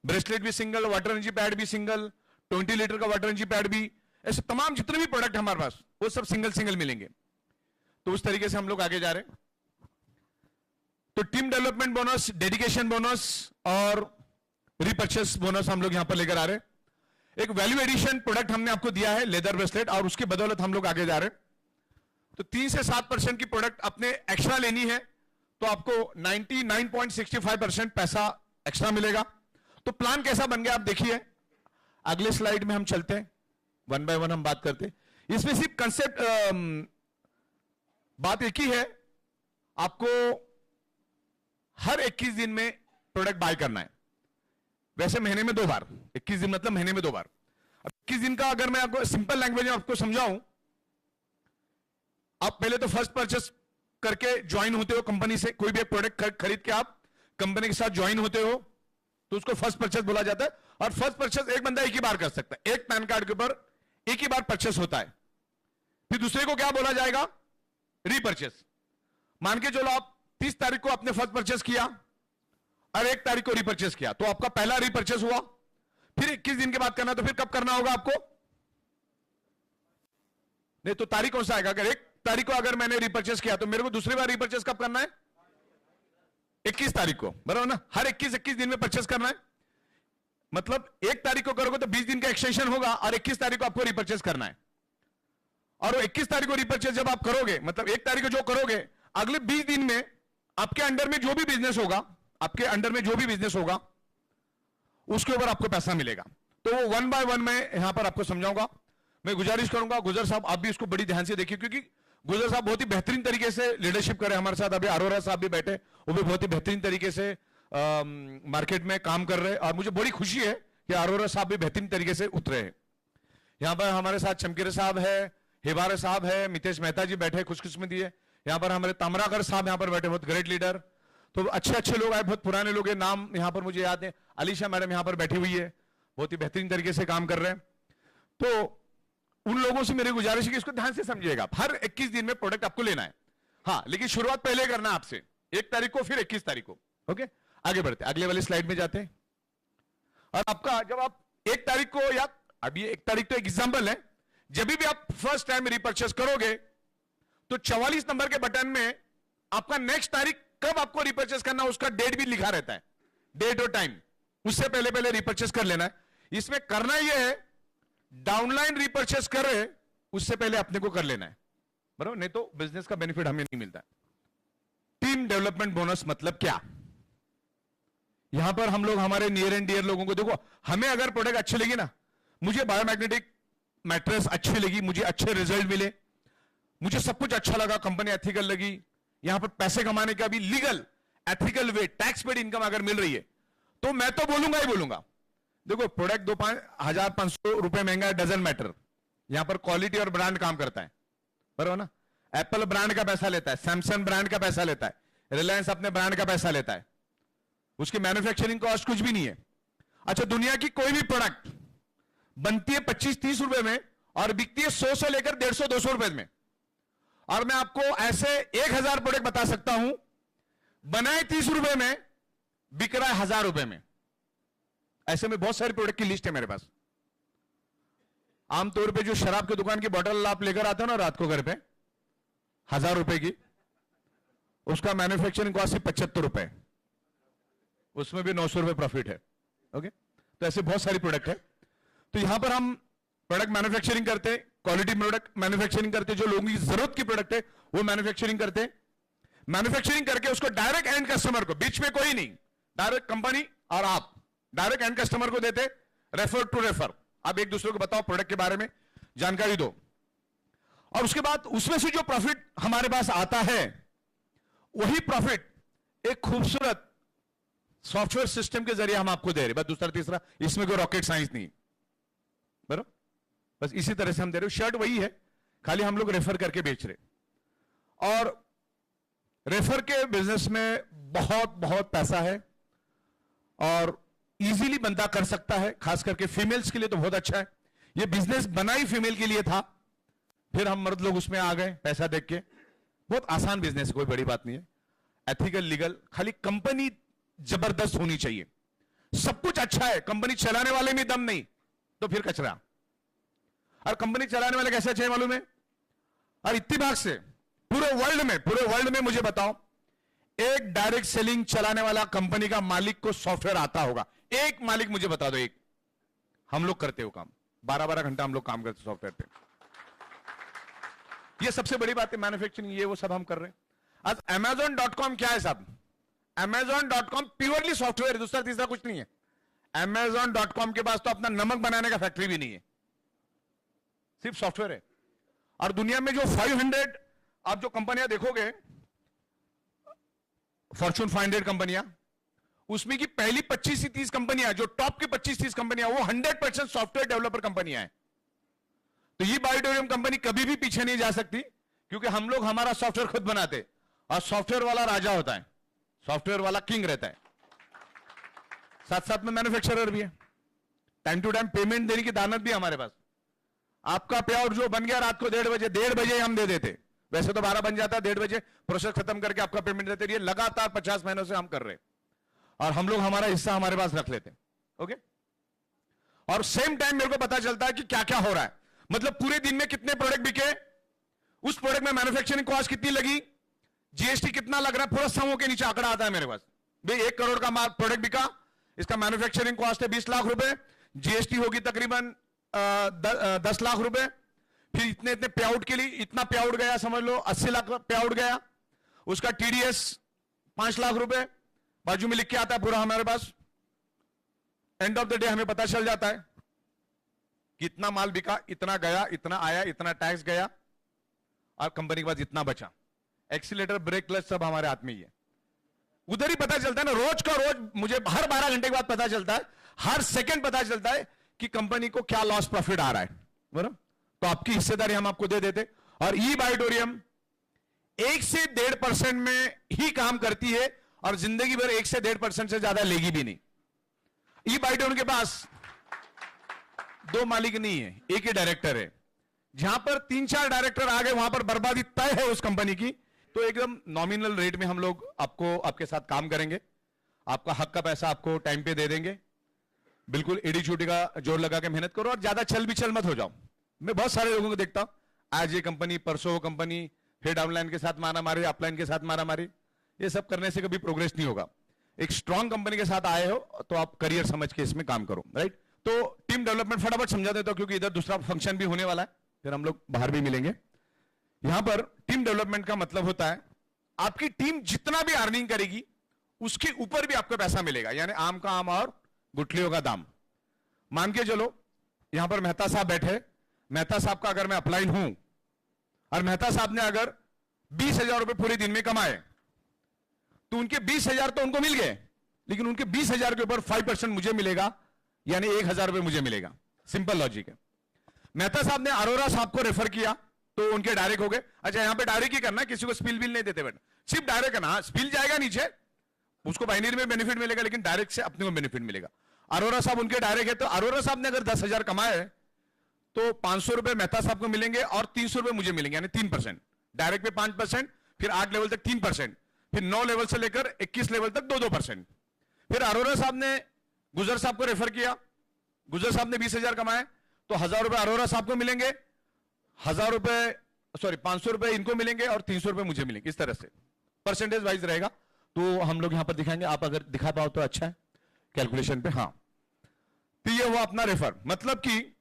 ब्रेसलेट भी सिंगल, वाटर एनर्जी पैड भी सिंगल, 20 लीटर का वाटर एनर्जी पैड भी, ऐसे तमाम जितने भी प्रोडक्ट हमारे पास वो सब सिंगल मिलेंगे। तो उस तरीके से हम लोग आगे जा रहे हैं। तो team development bonus, dedication bonus और रिपर्चेस बोनस हम लोग यहां पर लेकर आ रहे हैं। एक वैल्यू एडिशन प्रोडक्ट हमने आपको दिया है, लेदर ब्रेसलेट, और उसकी बदौलत हम लोग आगे जा रहे हैं। तो 3 से 7% की प्रोडक्ट अपने एक्स्ट्रा लेनी है तो आपको 99.65% पैसा एक्स्ट्रा मिलेगा। तो प्लान कैसा बन गया आप देखिए, अगले स्लाइड में हम चलते हैं, 1 बाय 1 हम बात करते हैं। इसमें सिर्फ कंसेप्ट बात एक ही है, आपको हर 21 दिन में प्रोडक्ट बाय करना है। वैसे महीने में 2 बार, 21 दिन मतलब महीने में 2 बार। अब 21 दिन का अगर मैं आपको सिंपल लैंग्वेज में आपको समझाऊं, आप पहले तो फर्स्ट परचेस करके ज्वाइन होते हो कंपनी से, कोई भी एक प्रोडक्ट खरीद के आप कंपनी के साथ ज्वाइन होते हो तो उसको फर्स्ट परचेस बोला जाता है। और फर्स्ट परचेस एक बंदा एक ही बार कर सकता है, एक पैन कार्ड के ऊपर एक ही बार परचेस होता है। फिर दूसरे को क्या बोला जाएगा? रीपरचेस। मान के चलो आप 30 तारीख को आपने फर्स्ट परचेस किया और 1 तारीख को रीपरचेस किया, तो आपका पहला रीपरचेस हुआ। फिर 21 दिन के बाद करना, तो फिर कब करना होगा आपको? नहीं तो तारीख कौन सा आएगा? अगर 1 तारीख को अगर मैंने रीपरचेस किया तो मेरे को दूसरी बार रीपरचेस कब करना है? 21 तारीख को, बराबर ना? हर 21 दिन में परचेस करना है। मतलब 1 तारीख को करोगे तो 20 दिन का एक्सटेंशन होगा और 21 तारीख को आपको रीपरचेस करना है। और 21 तारीख को रीपरचेस जब आप करोगे, मतलब 1 तारीख को जो करोगे, अगले 20 दिन में आपके अंडर में जो भी बिजनेस होगा, आपके अंडर में जो भी बिजनेस होगा उसके ऊपर आपको पैसा मिलेगा। तो वो 1 बाय 1 मैं यहां पर आपको समझाऊंगा। मैं गुजारिश करूंगा गुजर साहब आप भी इसको बड़ी ध्यान से देखिए, क्योंकि गुजर साहब बहुत ही बेहतरीन तरीके से लीडरशिप करे हमारे साथ। अभी अरोरा साहब भी बैठे, वो भी बहुत ही बेहतरीन तरीके से मार्केट में काम कर रहे हैं और मुझे बड़ी खुशी है कि अरोरा साहब भी बेहतरीन तरीके से उतरे हैं। यहां पर हमारे साथ चमकीरे साहब है, हिबारे साहब है, मितेश मेहता जी बैठे, खुशकिस्मती है। यहां पर हमारे तामराकर साहब यहां पर बैठे, बहुत ग्रेट लीडर। तो अच्छे लोग आए, बहुत पुराने लोग हैं, नाम यहां पर मुझे याद है। अलीशा मैडम यहां पर बैठी हुई है, बहुत ही बेहतरीन तरीके से काम कर रहे हैं। तो उन लोगों से मेरी गुजारिश है कि इसको ध्यान से समझिएगा। हर 21 दिन में प्रोडक्ट आपको लेना है, हाँ, लेकिन शुरुआत पहले करना है आपसे, 1 तारीख को फिर 21 तारीख को। ओके, आगे बढ़ते, अगले वाली स्लाइड में जाते हैं। और आपका जब आप 1 तारीख को, या अभी 1 तारीख तो एक एग्जाम्पल है, जब भी आप फर्स्ट टाइम रिपर्चेस करोगे तो 44 नंबर के बटन में आपका नेक्स्ट तारीख कब आपको रिपर्चेस करना उसका डेट भी लिखा रहता है, डेट और टाइम। उससे पहले रिपर्चेस कर लेना है। इसमें करना यह है डाउनलाइन रीपर्चेस कर रहे हैं, उससे पहले अपने को कर लेना है, बराबर, नहीं तो बिजनेस का बेनिफिट हमें नहीं मिलता। टीम डेवलपमेंट बोनस मतलब क्या? यहां पर हम लोग हमारे नियर एंड डियर लोगों को, देखो हमें अगर प्रोडक्ट अच्छी लगी ना, मुझे बायोमैग्नेटिक मैट्रेस अच्छी लगी, मुझे अच्छे रिजल्ट मिले, मुझे सब कुछ अच्छा लगा, कंपनी एथिकल लगी, यहां पर पैसे कमाने का भी लीगल एथिकल वे, टैक्स पेड इनकम अगर मिल रही है, तो मैं तो बोलूंगा ही बोलूंगा। देखो प्रोडक्ट 2,500 रुपए महंगा है, डजन मैटर, यहां पर क्वालिटी और ब्रांड काम करता है, बराबर ना। एप्पल ब्रांड का पैसा लेता है, सैमसंग ब्रांड का पैसा लेता है, रिलायंस अपने ब्रांड का पैसा लेता है, उसकी मैन्युफैक्चरिंग कॉस्ट कुछ भी नहीं है। अच्छा, दुनिया की कोई भी प्रोडक्ट बनती है 25-30 रुपए में और बिकती है 100 से लेकर 150-200 रुपए में, और मैं आपको ऐसे 1000 प्रोडक्ट बता सकता हूं, बनाए 30 रुपए में, बिक रहा है 1000 रुपए में। ऐसे में बहुत सारे प्रोडक्ट की लिस्ट है मेरे पास। आमतौर पे जो शराब की दुकान की बोतल आप लेकर आते हो ना रात को घर पे 1000 रुपए की, उसका मैन्युफैक्चरिंग कॉस्ट है 75 रुपए, उसमें भी 900 रुपए प्रॉफिट है। ओके, तो ऐसे बहुत सारी प्रोडक्ट है। तो यहां पर हम प्रोडक्ट मैन्युफैक्चरिंग करते हैं, क्वालिटी प्रोडक्ट मैन्युफैक्चरिंग करते हैं, जो लोगों की जरूरत की प्रोडक्ट है वो मैन्युफैक्चरिंग करते हैं। मैन्युफैक्चरिंग करके उसको डायरेक्ट एंड कस्टमर को, बीच में कोई नहीं, डायरेक्ट कंपनी और आप डायरेक्ट एंड कस्टमर को देते, रेफर टू रेफर। आप एक दूसरे को बताओ प्रोडक्ट के बारे में जानकारी दो, और उसके बाद उसमें से जो प्रॉफिट हमारे पास आता है, वही प्रॉफिट एक खूबसूरत सॉफ्टवेयर सिस्टम के जरिए हम आपको दे रहे। बस दूसरा तीसरा इसमें कोई रॉकेट साइंस नहीं, बराबर, बस इसी तरह से हम दे रहे। शर्ट वही है, खाली हम लोग रेफर करके बेच रहे। और रेफर के बिजनेस में बहुत बहुत पैसा है और इजीली बंदा कर सकता है, खास करके फीमेल्स के लिए तो बहुत अच्छा है। ये बिजनेस बना ही फीमेल के लिए था, फिर हम मर्द लोग उसमें आ गए पैसा देख के। बहुत आसान बिजनेस है, कोई बड़ी बात नहीं है, एथिकल लीगल, खाली कंपनी जबरदस्त होनी चाहिए। सब कुछ अच्छा है, कंपनी चलाने वाले में दम नहीं तो फिर कचरा। और कंपनी चलाने वाले कैसे चाहिए मालूम है? और इतनी भाग से पूरे वर्ल्ड में मुझे बताओ, एक डायरेक्ट सेलिंग चलाने वाला कंपनी का मालिक को सॉफ्टवेयर आता होगा? एक मालिक मुझे बता दो, एक। हम लोग करते हो काम, 12-12 घंटा हम लोग काम करते सॉफ्टवेयर पे। ये सबसे बड़ी बात है, मैन्युफैक्चरिंग, ये वो सब हम कर रहे हैं। आज Amazon.com क्या है साहब? Amazon.com प्योरली सॉफ्टवेयर, दूसरा तीसरा कुछ नहीं है। Amazon.com के पास तो अपना नमक बनाने का फैक्ट्री भी नहीं है, सिर्फ सॉफ्टवेयर है। और दुनिया में जो 500 आप जो कंपनियां देखोगे, फॉर्च्यून 500 कंपनियां, उसमें की पहली 25 से 30 कंपनियां, जो टॉप की 25-30 कंपनियां, वो 100% सॉफ्टवेयर डेवलपर कंपनियां हैं। तो ये बायोटेरियम कंपनी कभी भी पीछे नहीं जा सकती, क्योंकि हम लोग हमारा सॉफ्टवेयर खुद बनाते, और सॉफ्टवेयर वाला राजा होता है, सॉफ्टवेयर वाला किंग रहता है। साथ साथ में मैन्युफैक्चरर भी है, टाइम टू टाइम पेमेंट देने की दानत भी हमारे पास। आपका पे आउट जो बन गया रात को 1:30 बजे हम दे देते, वैसे तो 12 बन जाता है, 1:30 बजे प्रोसेस खत्म करके आपका पेमेंट देते रहिए। लगातार 50 महीनों से हम कर रहे हैं, और हम लोग हमारा हिस्सा हमारे पास रख लेते हैं। ओके, और सेम टाइम मेरे को पता चलता है कि क्या क्या हो रहा है, मतलब पूरे दिन में कितने प्रोडक्ट बिके, उस प्रोडक्ट में मैन्युफैक्चरिंग कॉस्ट कितनी लगी, जीएसटी कितना लग रहा है, पूरा समूह के नीचे आंकड़ा आता है मेरे पास। भाई 1 करोड़ का प्रोडक्ट बिका, इसका मैन्युफैक्चरिंग कॉस्ट है 20 लाख रुपए, जीएसटी होगी तकरीबन 10 लाख रुपए, फिर इतने इतने पे आउट के लिए इतना पे आउट गया, समझ लो 80 लाख पे आउट गया, उसका टीडीएस 5 लाख रुपए, बाजू में लिख के आता है पूरा हमारे पास। एंड ऑफ द डे हमें पता चल जाता है कि इतना माल बिका, इतना गया, इतना आया, इतना टैक्स गया, और कंपनी के पास इतना बचा। एक्सीलेटर, ब्रेक, क्लच सब हमारे हाथ में ही है। उधर ही पता चलता है ना, रोज का रोज मुझे हर 12 घंटे के बाद पता चलता है, हर सेकंड पता चलता है कि कंपनी को क्या लॉस प्रॉफिट आ रहा है, बराबर। तो आपकी हिस्सेदारी हम आपको दे देते। और ई बायोटेरियम 1 से 1.5% में ही काम करती है, और जिंदगी भर 1 से 1.5% से ज्यादा लेगी भी नहीं। ई बायोटेरियम के पास 2 मालिक नहीं है, एक ही डायरेक्टर है। जहां पर 3-4 डायरेक्टर आ गए, वहां पर बर्बादी तय है उस कंपनी की। तो एकदम नॉमिनल रेट में हम लोग आपको, आपके साथ काम करेंगे, आपका हक का पैसा आपको टाइम पे दे देंगे। बिल्कुल एडी चोटी का जोर लगा के मेहनत करो, और ज्यादा छल बिछल मत हो जाओ। मैं बहुत सारे लोगों को देखता हूं, आज ये कंपनी, परसों वो कंपनी, फिर डाउनलाइन के साथ मारा मारी, अपलाइन के साथ मारा मारी। ये सब करने से कभी प्रोग्रेस नहीं होगा। एक स्ट्रांग कंपनी के साथ आए हो तो आप करियर समझ के इसमें काम करो, राइट। तो टीम डेवलपमेंट फटाफट समझा देता हूं क्योंकि इधर दूसरा फंक्शन भी होने वाला है, फिर हम लोग बाहर भी मिलेंगे। यहां पर टीम डेवलपमेंट का मतलब होता है आपकी टीम जितना भी अर्निंग करेगी उसके ऊपर भी आपको पैसा मिलेगा, यानी आम का आम और गुठलियों का दाम। मान के चलो यहां पर मेहता साहब बैठे, मेहता साहब का अगर मैं अपलाइन हूं और मेहता साहब ने अगर 20,000 रुपए पूरे दिन में कमाए तो उनके 20,000 तो उनको मिल गए, लेकिन उनके 20,000 के ऊपर 5% मुझे मिलेगा, यानी 1,000 रुपए मुझे मिलेगा। सिंपल लॉजिक है। मेहता साहब ने अरोरा साहब को रेफर किया तो उनके डायरेक्ट हो गए। अच्छा, यहां पे डायरेक्ट ही करना, किसी को स्पिल बिल नहीं देते बेटा, सिर्फ डायरेक्ट करना। स्पिल जाएगा नीचे, उसको बाइनरी में बेनिफिट मिलेगा, लेकिन डायरेक्ट से अपने को बेनिफिट मिलेगा। अरोरा साहब उनके डायरेक्ट है, तो अरोरा साहब ने अगर 10,000 कमाए तो 500 रुपए मेहता साहब को मिलेंगे और 300 रुपए मुझे मिलेंगे, यानी 3%। डायरेक्ट पे 5%, फिर 8 लेवल तक 3%, फिर 9 लेवल से लेकर 21 लेवल तक 2-2%। फिर अरोरा साहब ने गुजर साहब को रेफर किया, गुजर साहब ने 20,000 कमाए तो 1,000 रुपए अरोरा साहब को मिलेंगे, 1,000 रुपए 500 रुपए इनको मिलेंगे और 300 रुपए मुझे मिलेंगे। इस तरह से परसेंटेज वाइज रहेगा, तो हम लोग यहां पर दिखाएंगे, आप अगर दिखा पाओ तो अच्छा है कैलकुलेशन पे। हाँ, तो ये हुआ अपना रेफर, मतलब कि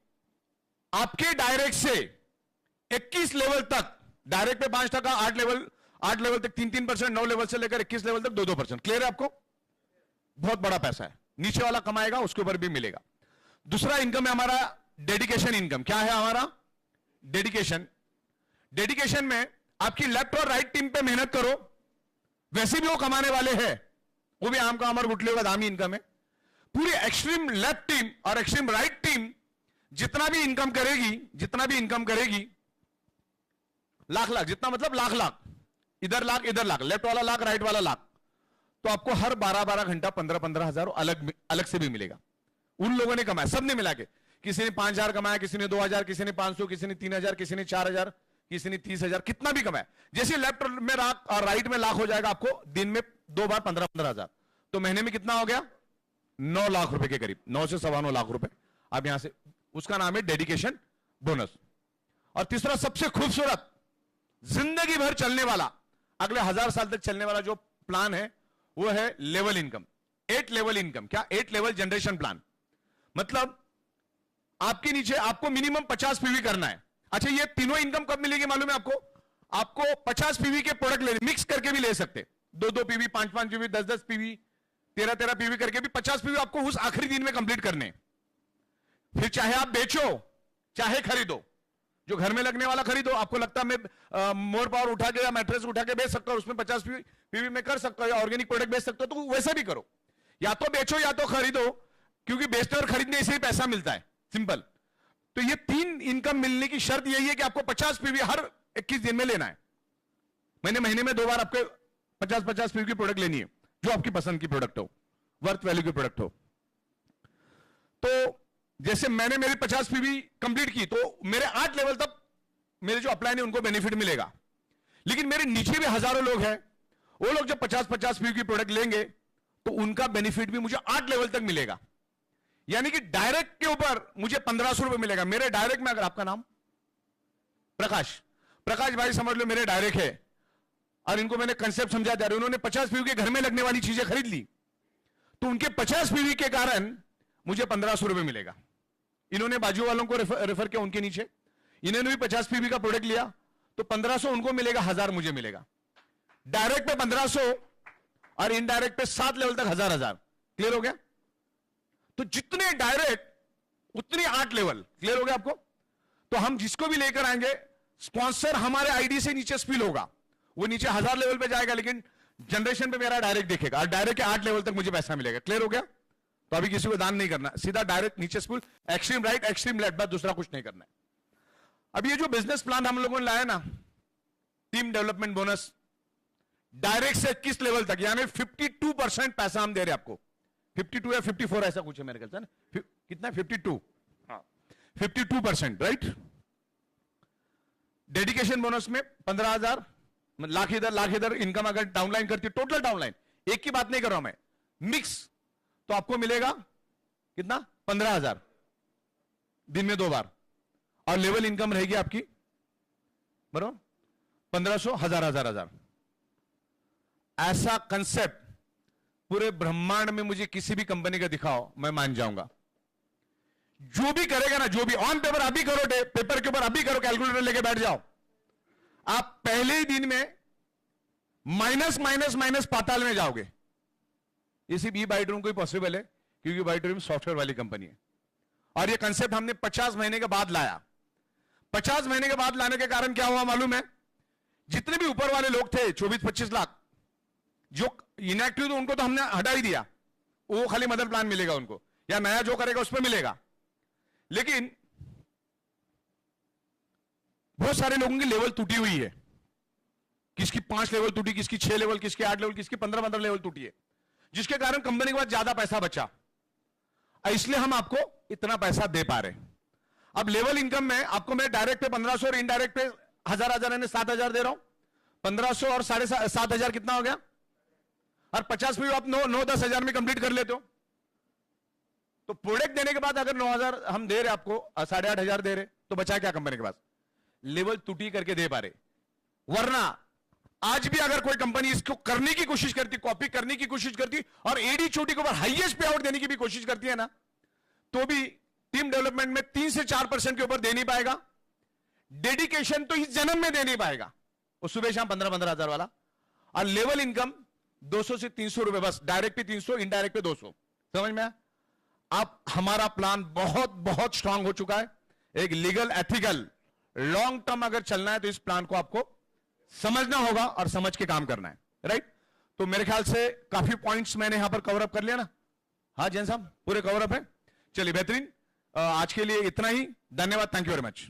आपके डायरेक्ट से 21 लेवल तक, डायरेक्ट पे 5%, 8 लेवल तक 3-3%, 9 लेवल से लेकर 21 लेवल तक 2-2%। क्लियर है आपको? बहुत बड़ा पैसा है। नीचे वाला कमाएगा उसके ऊपर भी मिलेगा। दूसरा इनकम है हमारा डेडिकेशन इनकम। क्या है हमारा? डेडिकेशन। डेडिकेशन में आपकी लेफ्ट और राइट टीम पे मेहनत करो, वैसे भी वो कमाने वाले हैं, वो भी आम का आम और गुठलियों का दाम ही इनकम है। पूरी एक्सट्रीम लेफ्ट टीम और एक्सट्रीम राइट टीम जितना भी इनकम करेगी, लाख जितना, मतलब लाख, इधर लाख, लेफ्ट वाला लाख, राइट वाला लाख, तो आपको हर 12-12 घंटा 15-15 हजार अलग से भी मिलेगा। उन लोगों ने कमाया, सबने मिला के, किसी ने 5,000 कमाया, किसी ने 2,000, किसी ने 500, किसी ने 3,000, किसी ने 4,000, किसी ने 30,000, कितना भी कमाया। जैसे लेफ्ट में लाख और राइट में लाख हो जाएगा आपको दिन में 2 बार 15-15 हजार, तो महीने में कितना हो गया? 9 लाख रुपए के करीब, 9 से 9.25 लाख रुपए आप यहां से, उसका नाम है डेडिकेशन बोनस। और तीसरा सबसे खूबसूरत, जिंदगी भर चलने वाला, अगले 1000 साल तक चलने वाला जो प्लान है वो है लेवल इनकम। 8 level income. क्या? 8 लेवल जनरेशन प्लान। मतलब आपके नीचे आपको मिनिमम 50 पीवी करना है। अच्छा, ये तीनों इनकम कब मिलेगी मालूम है आपको? आपको 50 पीवी के प्रोडक्ट ले, मिक्स करके भी ले सकते, 2-2 पीवी, 5-5 पीवी, 10-10 पीवी, 13-13 पीवी करके भी 50 पीवी आपको उस आखिरी दिन में कंप्लीट करने। फिर चाहे आप बेचो चाहे खरीदो, जो घर में लगने वाला खरीदो। आपको लगता है मैं मोर पावर उठा के या मैट्रेस उठा के बेच सकता हूं, उसमें 50 पीवी में कर सकता हूं, या ऑर्गेनिक प्रोडक्ट बेच सकता हूं, तो वैसा भी करो। या तो बेचो या तो खरीदो, क्योंकि बेचने और खरीदने से ही पैसा मिलता है, सिंपल। तो ये 3 इनकम मिलने की शर्त यही है कि आपको 50 पीवी हर 21 दिन में लेना है। महीने में 2 बार आपको 50-50 पीवी की प्रोडक्ट लेनी है, जो आपकी पसंद की प्रोडक्ट हो, वर्थ वैल्यू की प्रोडक्ट हो। तो जैसे मैंने मेरी 50 पीवी कंप्लीट की, तो मेरे 8 लेवल तक मेरे जो अपलाइन है उनको बेनिफिट मिलेगा। लेकिन मेरे नीचे भी हजारों लोग हैं, वो लोग जब 50-50 पीवी की प्रोडक्ट लेंगे तो उनका बेनिफिट भी मुझे 8 लेवल तक मिलेगा। यानी कि डायरेक्ट के ऊपर मुझे 1500 रुपए मिलेगा। मेरे डायरेक्ट में, अगर आपका नाम प्रकाश भाई समझ लो मेरे डायरेक्ट है, और इनको मैंने कंसेप्ट समझा दिया, उन्होंने 50 पीवी के घर में लगने वाली चीजें खरीद ली, तो उनके 50 पीवी के कारण मुझे 1500 रुपए मिलेगा। इन्होंने बाजू वालों को रेफर किया, उनके नीचे इन्होंने भी 50 पीवी का प्रोडक्ट लिया, तो 1500 उनको मिलेगा, 1000 मुझे मिलेगा। डायरेक्ट पे 1500 और इनडायरेक्ट पे 7 लेवल तक 1000। क्लियर हो गया? तो जितने डायरेक्ट उतनी 8 लेवल। क्लियर हो गया आपको? तो हम जिसको भी लेकर आएंगे, स्पॉन्सर हमारे आईडी से नीचे स्पिल होगा, वो नीचे 1000 लेवल पे जाएगा, लेकिन जनरेशन पे मेरा डायरेक्ट देखेगा, और डायरेक्ट के 8 लेवल तक मुझे पैसा मिलेगा। क्लियर हो गया? तो अभी किसी को दान नहीं करना, सीधा डायरेक्ट नीचे spill, extreme right extreme left, बस दूसरा कुछ नहीं करना है। अब ये जो बिजनेस प्लान हम लोगों ने लाया ना, टीम डेवलपमेंट बोनस, डायरेक्ट से 21 लेवल तक, यानी 52% पैसा हम दे रहे हैं आपको। 52 या 54 ऐसा कुछ है मेरे ख्याल से, कितना है? 52, हाँ 52%, राइट। डेडिकेशन बोनस में 15,000, लाख इधर इनकम अगर डाउनलाइन करती है, टोटल डाउनलाइन, एक की बात नहीं कर रहा हूं मैं, मिक्स, तो आपको मिलेगा कितना? 15,000 दिन में 2 बार। और लेवल इनकम रहेगी आपकी बराबर 1500, 1000। ऐसा कंसेप्ट पूरे ब्रह्मांड में मुझे किसी भी कंपनी का दिखाओ, मैं मान जाऊंगा। जो भी करेगा ना, जो भी ऑन पेपर अभी करो, पेपर के ऊपर अभी करो, कैलकुलेटर लेके बैठ जाओ, आप पहले ही दिन में माइनस माइनस माइनस पाताल में जाओगे। ये सिर्फ ई बाइट रूम को ही पॉसिबल है, क्योंकि बाइट रूम सॉफ्टवेयर वाली कंपनी है। और ये कंसेप्ट हमने 50 महीने के बाद लाया। 50 महीने के बाद लाने के कारण क्या हुआ मालूम है? जितने भी ऊपर वाले लोग थे 24-25 लाख जो इनएक्टिव थे, उनको तो हमने हटा ही दिया। वो खाली मदर प्लान मिलेगा उनको, या नया जो करेगा उस पर मिलेगा। लेकिन बहुत सारे लोगों की लेवल टूटी हुई है। किसकी 5 लेवल टूटी, किसकी 6 लेवल, किसकी 8 लेवल, किसकी 15-15 लेवल टूटी है, जिसके कारण कंपनी के पास ज्यादा पैसा बचा। इसलिए हम आपको इतना पैसा दे पा रहे हैं। अब लेवल इनकम में आपको मैं डायरेक्ट पे 1500 और इनडायरेक्ट पे 1000 यानी 7000 दे रहा हूं। 1500 और 7500 कितना हो गया? और 50 भी आप 9-10 हजार में कंप्लीट कर लेते हो। तो प्रोडक्ट देने के बाद अगर 9000 हम दे रहे आपको, 8500 दे रहे, तो बचा क्या कंपनी के पास? लेवल टूटी करके दे पा रहे। वरना आज भी अगर कोई कंपनी इसको करने की कोशिश करती, कॉपी करने की कोशिश करती और एडी चोटी के ऊपर हाईएस्ट पे आउट देने की भी कोशिश करती है ना, तो भी टीम डेवलपमेंट में 3 से 4% के ऊपर दे नहीं पाएगा। डेडिकेशन तो इस जन्म में दे नहीं पाएगा, वो सुबह शाम 15-15 हजार वाला। और लेवल इनकम 200 से 300 रुपए बस, डायरेक्ट पे 300, इनडायरेक्ट पे 200। समझ में आया? अब हमारा प्लान बहुत बहुत स्ट्रांग हो चुका है। एक लीगल, एथिकल, लॉन्ग टर्म अगर चलना है तो इस प्लान को आपको समझना होगा और समझ के काम करना है। राइट? तो मेरे ख्याल से काफी पॉइंट्स मैंने यहां पर कवर अप कर लिया ना? हाँ जैन साहब, पूरे कवर अप है। चलिए बेहतरीन, आज के लिए इतना ही। धन्यवाद, थैंक यू वेरी मच।